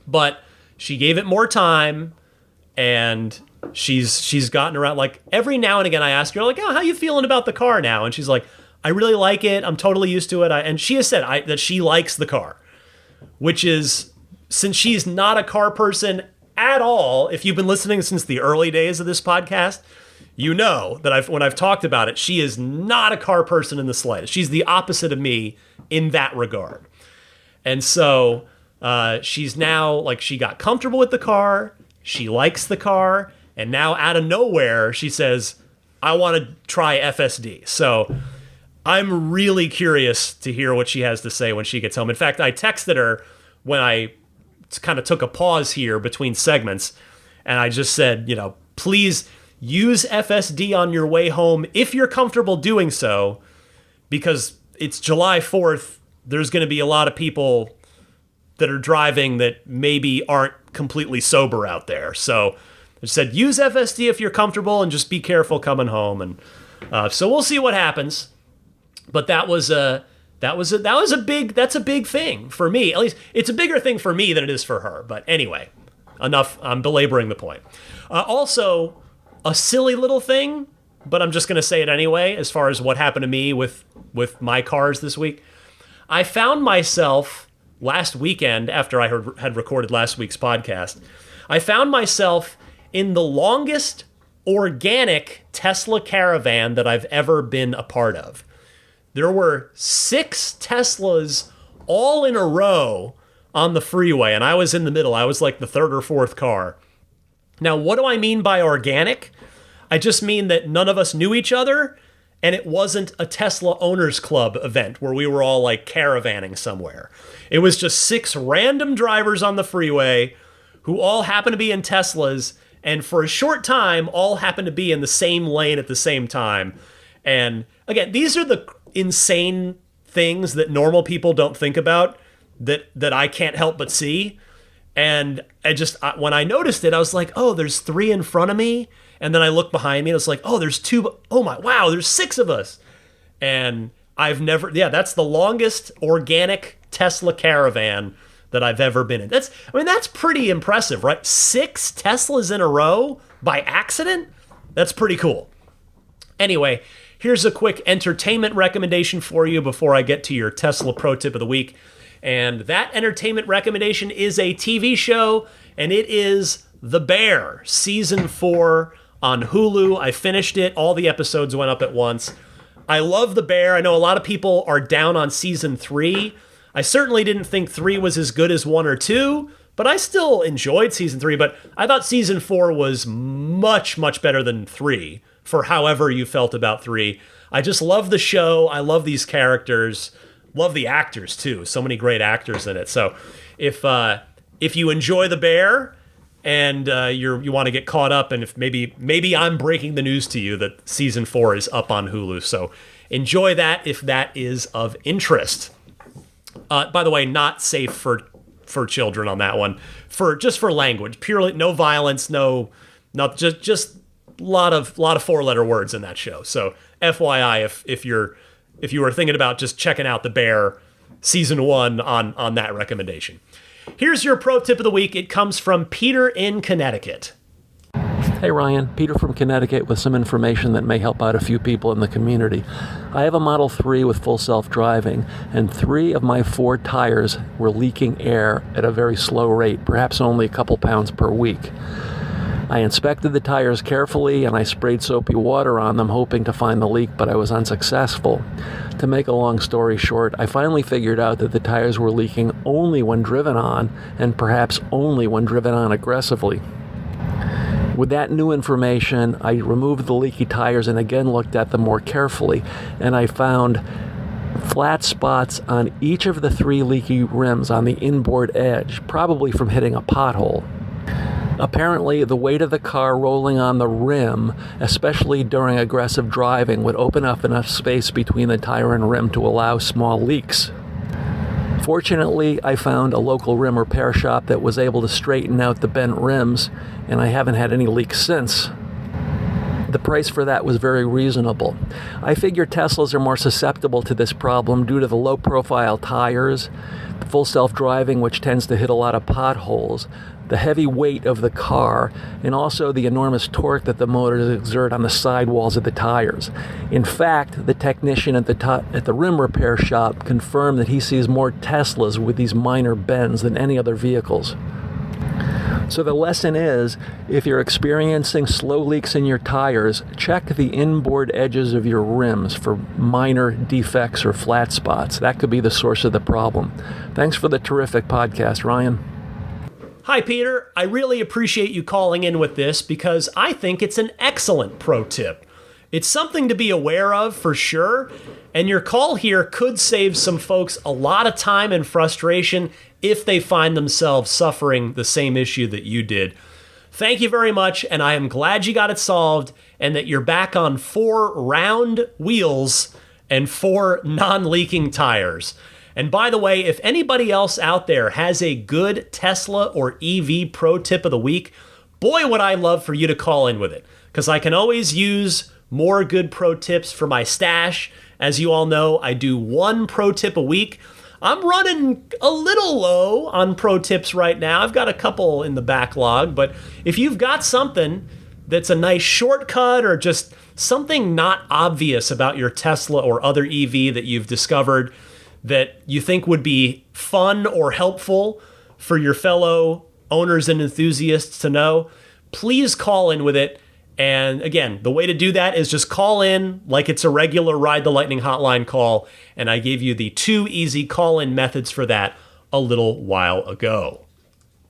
But she gave it more time, and she's gotten around. Like every now and again I ask her, like, oh, how you feeling about the car now? And she's like, I really like it. I'm totally used to it. And she has said that she likes the car, which is, since she's not a car person at all, if you've been listening since the early days of this podcast, you know that when I've talked about it, she is not a car person in the slightest. She's the opposite of me in that regard. And so she's now, like, she got comfortable with the car. She likes the car. And now out of nowhere, she says, I want to try FSD. So I'm really curious to hear what she has to say when she gets home. In fact, I texted her when I kind of took a pause here between segments, and I just said, please use FSD on your way home if you're comfortable doing so, because it's July 4th. There's going to be a lot of people that are driving that maybe aren't completely sober out there. So I said, use FSD if you're comfortable and just be careful coming home. And so we'll see what happens. But that's a big thing for me. At least it's a bigger thing for me than it is for her. But anyway, enough. I'm belaboring the point. Also, a silly little thing, but I'm just going to say it anyway, as far as what happened to me with my cars this week. I found myself last weekend, after I had recorded last week's podcast, I found myself in the longest organic Tesla caravan that I've ever been a part of. There were 6 Teslas all in a row on the freeway, and I was in the middle. I was like the 3rd or 4th car. Now, what do I mean by organic? I just mean that none of us knew each other, and it wasn't a Tesla Owners Club event where we were all like caravanning somewhere. It was just 6 random drivers on the freeway who all happened to be in Teslas, and for a short time, all happened to be in the same lane at the same time. And again, these are the insane things that normal people don't think about that I can't help but see. And when I noticed it, I was like, oh, there's 3 in front of me. And then I looked behind me and it's like, oh, there's 2. Oh my, wow, there's 6 of us. And that's the longest organic Tesla caravan that I've ever been in. That's pretty impressive, right? 6 Teslas in a row by accident? That's pretty cool. Anyway, here's a quick entertainment recommendation for you before I get to your Tesla pro tip of the week. And that entertainment recommendation is a TV show, and it is The Bear, Season 4 on Hulu. I finished it. All the episodes went up at once. I love The Bear. I know a lot of people are down on Season 3. I certainly didn't think 3 was as good as 1 or 2, but I still enjoyed Season 3. But I thought Season 4 was much, much better than 3, for however you felt about 3. I just love the show. I love these characters. Love the actors, too. So many great actors in it. So if you enjoy The Bear and you want to get caught up, and if maybe I'm breaking the news to you that Season 4 is up on Hulu. So enjoy that if that is of interest. By the way, not safe for children on that one. Just for language. Purely no violence, just a lot of 4-letter words in that show. So FYI, if you were thinking about just checking out The Bear Season 1 on that recommendation. Here's your pro tip of the week. It comes from Peter in Connecticut. Hey Ryan, Peter from Connecticut with some information that may help out a few people in the community. I have a Model 3 with full self-driving, and 3 of my 4 tires were leaking air at a very slow rate, perhaps only a couple pounds per week. I inspected the tires carefully and I sprayed soapy water on them, hoping to find the leak, but I was unsuccessful. To make a long story short, I finally figured out that the tires were leaking only when driven on, and perhaps only when driven on aggressively. With that new information, I removed the leaky tires and again looked at them more carefully, and I found flat spots on each of the 3 leaky rims on the inboard edge, probably from hitting a pothole. Apparently, the weight of the car rolling on the rim, especially during aggressive driving, would open up enough space between the tire and rim to allow small leaks. Fortunately, I found a local rim repair shop that was able to straighten out the bent rims, and I haven't had any leaks since. The price for that was very reasonable. I figure Teslas are more susceptible to this problem due to the low-profile tires, the full self-driving, which tends to hit a lot of potholes, the heavy weight of the car, and also the enormous torque that the motors exert on the sidewalls of the tires. In fact, the technician at the rim repair shop confirmed that he sees more Teslas with these minor bends than any other vehicles. So the lesson is, if you're experiencing slow leaks in your tires, check the inboard edges of your rims for minor defects or flat spots. That could be the source of the problem. Thanks for the terrific podcast, Ryan. Hi, Peter. I really appreciate you calling in with this because I think it's an excellent pro tip. It's something to be aware of for sure, and your call here could save some folks a lot of time and frustration if they find themselves suffering the same issue that you did. Thank you very much, and I am glad you got it solved and that you're back on 4 round wheels and 4 non-leaking tires. And by the way, if anybody else out there has a good Tesla or EV pro tip of the week, boy, would I love for you to call in with it, because I can always use more good pro tips for my stash. As you all know, I do 1 pro tip a week. I'm running a little low on pro tips right now. I've got a couple in the backlog, but if you've got something that's a nice shortcut or just something not obvious about your Tesla or other EV that you've discovered that you think would be fun or helpful for your fellow owners and enthusiasts to know, please call in with it. And again, the way to do that is just call in like it's a regular Ride the Lightning hotline call. And I gave you the 2 easy call-in methods for that a little while ago.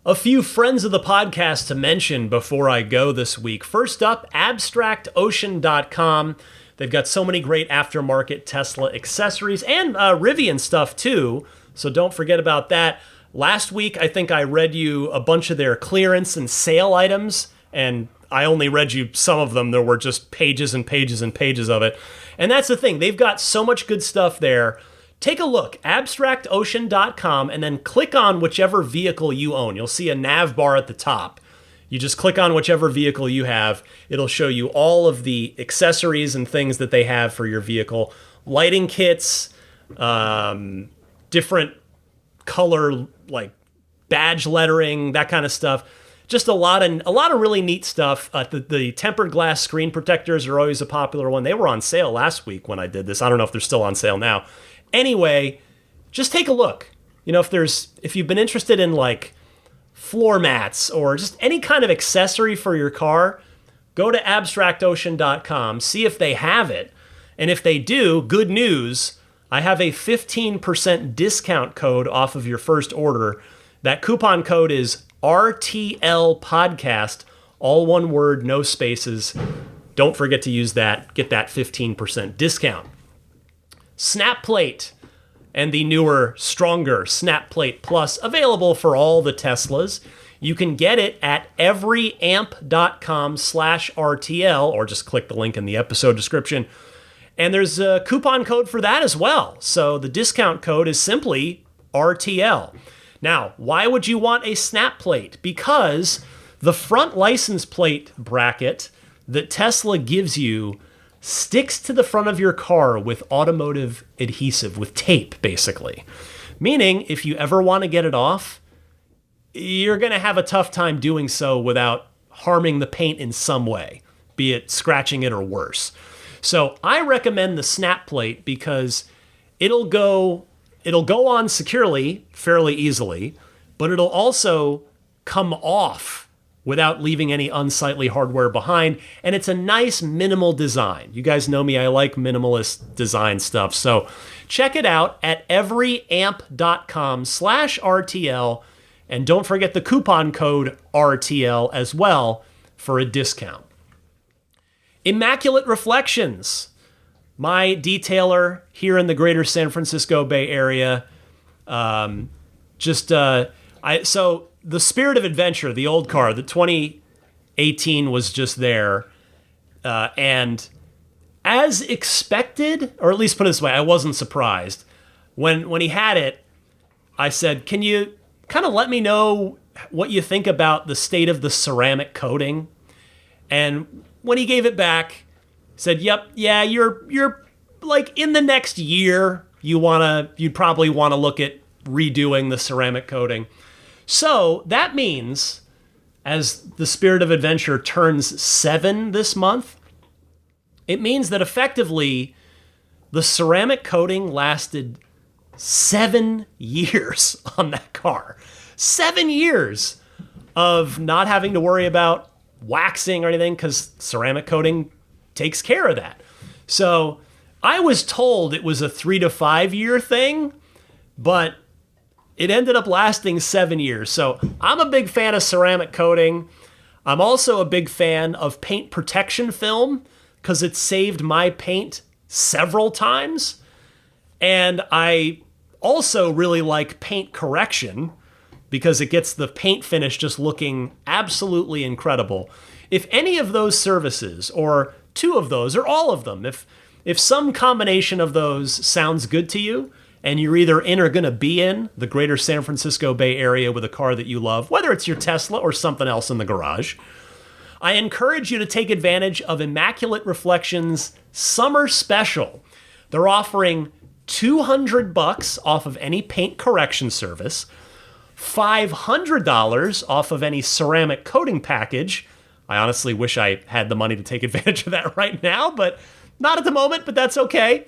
A few friends of the podcast to mention before I go this week. First up, abstractocean.com. They've got so many great aftermarket Tesla accessories and Rivian stuff too. So don't forget about that. Last week, I think I read you a bunch of their clearance and sale items, and I only read you some of them. There were just pages and pages and pages of it. And that's the thing. They've got so much good stuff there. Take a look, abstractocean.com, and then click on whichever vehicle you own. You'll see a nav bar at the top. You just click on whichever vehicle you have. It'll show you all of the accessories and things that they have for your vehicle. Lighting kits, different color, like badge lettering, that kind of stuff. Just a lot of really neat stuff. The tempered glass screen protectors are always a popular one. They were on sale last week when I did this. I don't know if they're still on sale now. Anyway, just take a look. You know, if you've been interested in like floor mats or just any kind of accessory for your car, go to abstractocean.com, see if they have it. And if they do, good news, I have a 15% discount code off of your first order. That coupon code is RTL Podcast, all one word, no spaces. Don't forget to use that. Get that 15% discount. Snap Plate and the newer, stronger Snap Plate Plus, available for all the Teslas. You can get it at everyamp.com/RTL, or just click the link in the episode description. And there's a coupon code for that as well. So the discount code is simply RTL. Now, why would you want a snap plate? Because the front license plate bracket that Tesla gives you sticks to the front of your car with automotive adhesive, with tape, basically. Meaning, if you ever want to get it off, you're going to have a tough time doing so without harming the paint in some way, be it scratching it or worse. So I recommend the snap plate because it'll go on securely, fairly easily, but it'll also come off without leaving any unsightly hardware behind. And it's a nice minimal design. You guys know me, I like minimalist design stuff. So check it out at everyamp.com/RTL. And don't forget the coupon code RTL as well for a discount. Immaculate Reflections, my detailer here in the greater San Francisco Bay Area. So the Spirit of Adventure, the old car, the 2018 was just there. And as expected, or at least put it this way, I wasn't surprised. When he had it, I said, can you kind of let me know what you think about the state of the ceramic coating? And when he gave it back, said, yeah, you're like in the next year, you'd probably want to look at redoing the ceramic coating. So that means as the Spirit of Adventure turns 7 this month, it means that effectively the ceramic coating lasted 7 years on that car. 7 years of not having to worry about waxing or anything, because ceramic coating takes care of that. So I was told it was a 3 to 5 year thing, but it ended up lasting 7 years. So I'm a big fan of ceramic coating. I'm also a big fan of paint protection film because it saved my paint several times. And I also really like paint correction because it gets the paint finish just looking absolutely incredible. If any of those services, or two of those, or all of them, if some combination of those sounds good to you, and you're either in or going to be in the greater San Francisco Bay Area with a car that you love, whether it's your Tesla or something else in the garage, I encourage you to take advantage of Immaculate Reflections Summer Special. They're offering $200 off of any paint correction service, $500 off of any ceramic coating package. I honestly wish I had the money to take advantage of that right now, but not at the moment, but that's okay.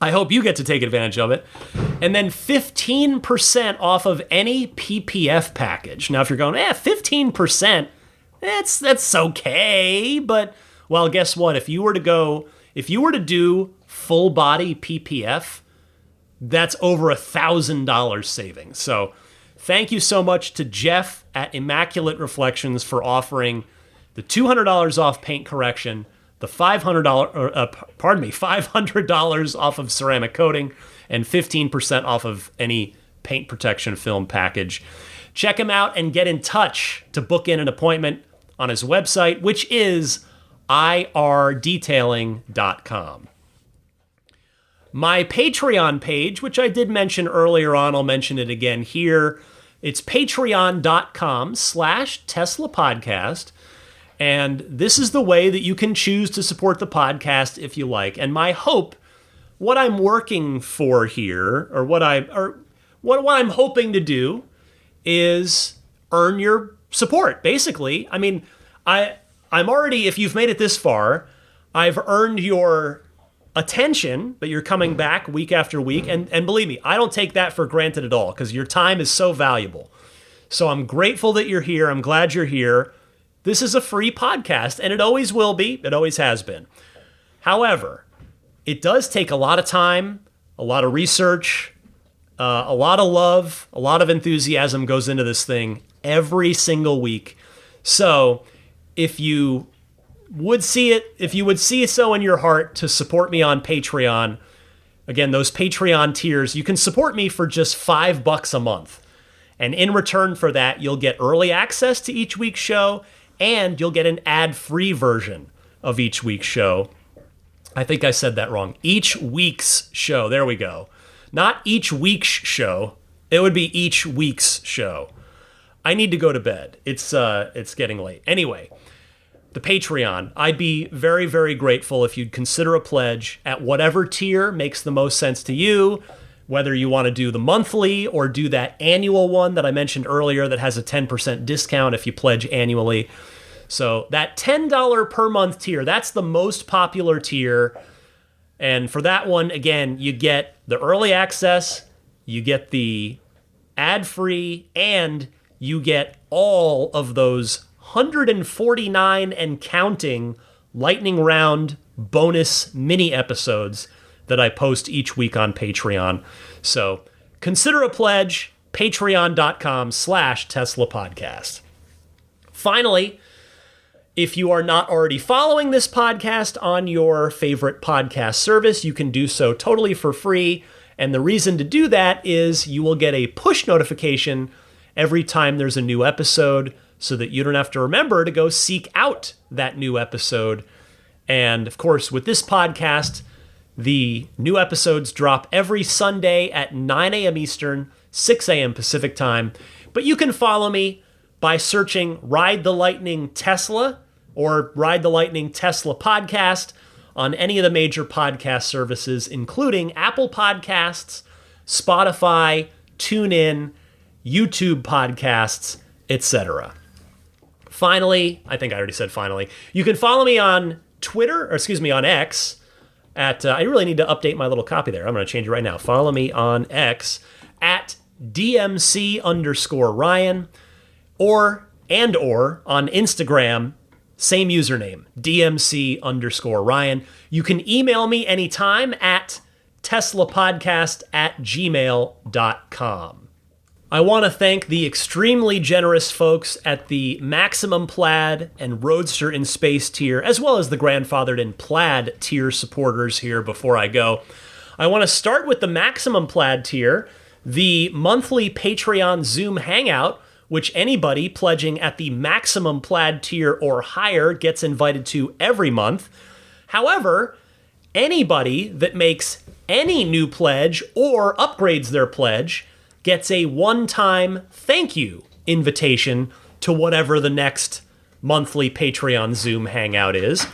I hope you get to take advantage of it. And then 15% off of any PPF package. Now, if you're going, 15%, that's okay. But, well, guess what? If you were to do full body PPF, that's over $1,000 savings. So thank you so much to Jeff at Immaculate Reflections for offering the $200 off paint correction, the $500 off of ceramic coating, and 15% off of any paint protection film package. Check him out and get in touch to book in an appointment on his website, which is irdetailing.com. My Patreon page, which I did mention earlier on, I'll mention it again here. It's patreon.com/Tesla Podcast. And this is the way that you can choose to support the podcast if you like. And my hope, what I'm working for here, or what I'm hoping to do, is earn your support. Basically, I mean, I'm already, if you've made it this far, I've earned your attention, that you're coming back week after week. And believe me, I don't take that for granted at all, because your time is so valuable. So I'm grateful that you're here. I'm glad you're here. This is a free podcast, and it always will be. It always has been. However, it does take a lot of time, a lot of research, a lot of love, a lot of enthusiasm goes into this thing every single week. So if you would see so in your heart to support me on Patreon, again, those Patreon tiers, you can support me for just $5 a month. And in return for that, you'll get early access to each week's show, and you'll get an ad-free version of each week's show. I think I said that wrong. Each week's show. There we go. Not each week's show. It would be each week's show. I need to go to bed. It's getting late. Anyway, the Patreon. I'd be very, very grateful if you'd consider a pledge at whatever tier makes the most sense to you, whether you want to do the monthly or do that annual one that I mentioned earlier that has a 10% discount if you pledge annually. So that $10 per month tier, that's the most popular tier. And for that one, again, you get the early access, you get the ad-free, and you get all of those 149 and counting lightning round bonus mini episodes that I post each week on Patreon. So consider a pledge, patreon.com/Tesla Podcast. Finally, if you are not already following this podcast on your favorite podcast service, you can do so totally for free. And the reason to do that is you will get a push notification every time there's a new episode so that you don't have to remember to go seek out that new episode. And of course, with this podcast, the new episodes drop every Sunday at 9 a.m. Eastern, 6 a.m. Pacific time. But you can follow me by searching Ride the Lightning Tesla or Ride the Lightning Tesla Podcast on any of the major podcast services, including Apple Podcasts, Spotify, TuneIn, YouTube Podcasts, etc. Finally, I think I already said finally, you can follow me on on X at, I really need to update my little copy there. I'm going to change it right now. Follow me on X at DMC_Ryan or on Instagram, same username, DMC_Ryan. You can email me anytime at teslapodcast@gmail.com. I want to thank the extremely generous folks at the Maximum Plaid and Roadster in Space tier, as well as the Grandfathered in Plaid tier supporters here before I go. I want to start with the Maximum Plaid tier, the monthly Patreon Zoom Hangout, which anybody pledging at the Maximum Plaid tier or higher gets invited to every month. However, anybody that makes any new pledge or upgrades their pledge gets a one-time thank you invitation to whatever the next monthly Patreon Zoom Hangout is.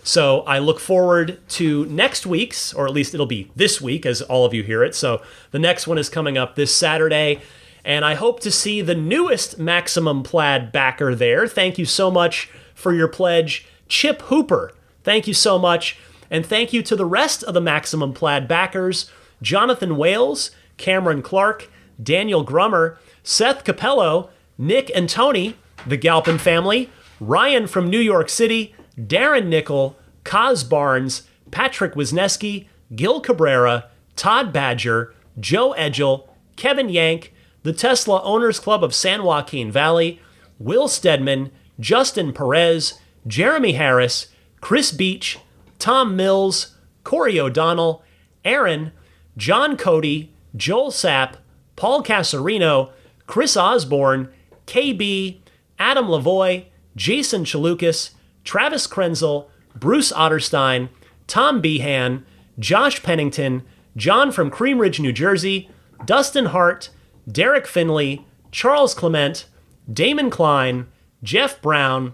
So I look forward to next week's, or at least it'll be this week as all of you hear it. So the next one is coming up this Saturday, and I hope to see the newest Maximum Plaid backer there. Thank you so much for your pledge, Chip Hooper. Thank you so much. And thank you to the rest of the Maximum Plaid backers, Jonathan Wales, Cameron Clark, Daniel Grummer, Seth Capello, Nick and Tony, the Galpin family, Ryan from New York City, Darren Nickel, Kaz Barnes, Patrick Wisniewski, Gil Cabrera, Todd Badger, Joe Edgel, Kevin Yank, the Tesla Owners Club of San Joaquin Valley, Will Stedman, Justin Perez, Jeremy Harris, Chris Beach, Tom Mills, Corey O'Donnell, Aaron, John Cody, Joel Sapp, Paul Casarino, Chris Osborne, KB, Adam Lavoie, Jason Chalukas, Travis Krenzel, Bruce Otterstein, Tom Behan, Josh Pennington, John from Cream Ridge, New Jersey, Dustin Hart, Derek Finley, Charles Clement, Damon Klein, Jeff Brown,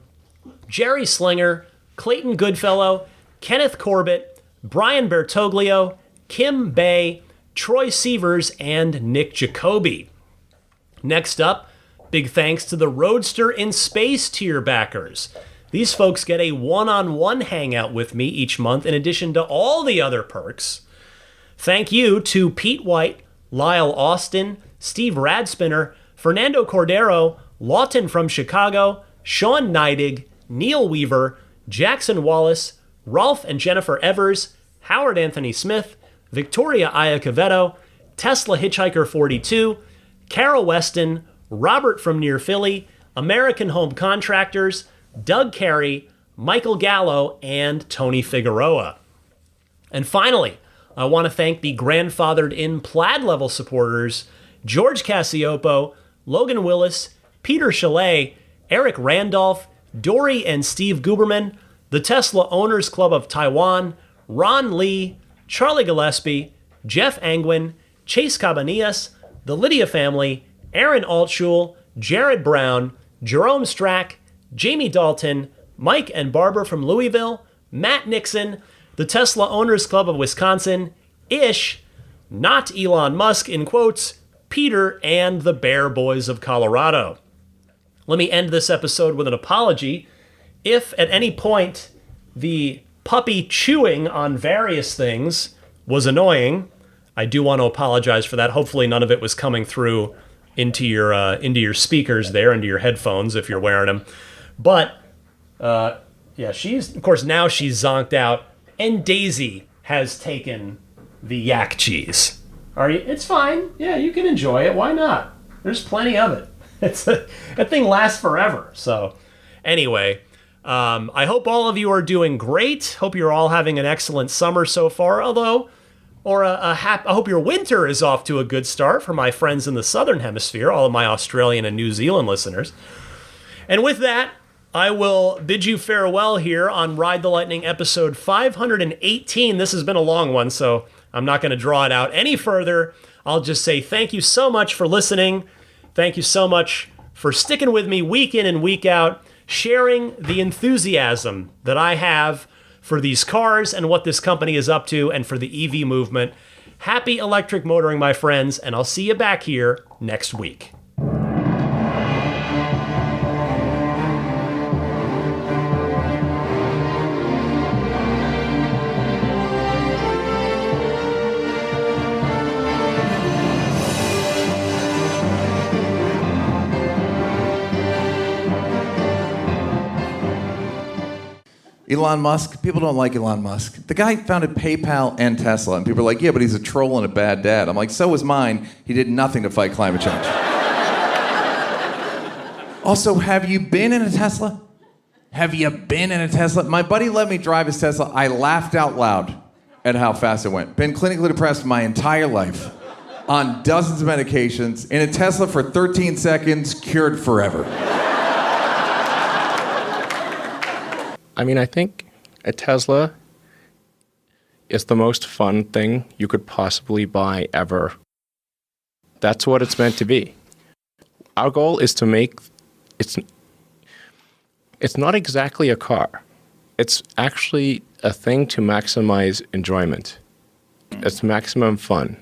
Jerry Slinger, Clayton Goodfellow, Kenneth Corbett, Brian Bertoglio, Kim Bay, Troy Sievers, and Nick Jacoby. Next up, big thanks to the Roadster in Space tier backers. These folks get a one-on-one hangout with me each month in addition to all the other perks. Thank you to Pete White, Lyle Austin, Steve Radspinner, Fernando Cordero, Lawton from Chicago, Sean Neidig, Neil Weaver, Jackson Wallace, Rolf and Jennifer Evers, Howard Anthony Smith, Victoria Iacovetto, Tesla Hitchhiker 42, Carol Weston, Robert from near Philly, American Home Contractors, Doug Carey, Michael Gallo, and Tony Figueroa. And finally, I want to thank the Grandfathered in Plaid level supporters, George Cassiopo, Logan Willis, Peter Chalet, Eric Randolph, Dory and Steve Guberman, the Tesla Owners Club of Taiwan, Ron Lee, Charlie Gillespie, Jeff Angwin, Chase Cabanillas, the Lydia family, Aaron Altschul, Jared Brown, Jerome Strack, Jamie Dalton, Mike and Barbara from Louisville, Matt Nixon, the Tesla Owners Club of Wisconsin, Ish, not Elon Musk in quotes, Peter, and the Bear Boys of Colorado. Let me end this episode with an apology. If at any point the puppy chewing on various things was annoying, I do want to apologize for that. Hopefully none of it was coming through into your speakers there, into your headphones if you're wearing them. But yeah, she's, of course, now she's zonked out, and Daisy has taken the yak cheese. It's fine. Yeah, you can enjoy it. Why not? There's plenty of it. That thing lasts forever. So anyway, I hope all of you are doing great. Hope you're all having an excellent summer so far. I hope your winter is off to a good start for my friends in the Southern Hemisphere, all of my Australian and New Zealand listeners. And with that, I will bid you farewell here on Ride the Lightning episode 518. This has been a long one, so I'm not going to draw it out any further. I'll just say thank you so much for listening. Thank you so much for sticking with me week in and week out, sharing the enthusiasm that I have for these cars and what this company is up to and for the EV movement. Happy electric motoring, my friends, and I'll see you back here next week. Elon Musk, people don't like Elon Musk. The guy founded PayPal and Tesla, and people are like, yeah, but he's a troll and a bad dad. I'm like, so was mine. He did nothing to fight climate change. Also, have you been in a Tesla? Have you been in a Tesla? My buddy let me drive his Tesla. I laughed out loud at how fast it went. Been clinically depressed my entire life, on dozens of medications, in a Tesla for 13 seconds, cured forever. I mean, I think a Tesla is the most fun thing you could possibly buy ever. That's what it's meant to be. Our goal is to make it's not exactly a car. It's actually a thing to maximize enjoyment. It's maximum fun.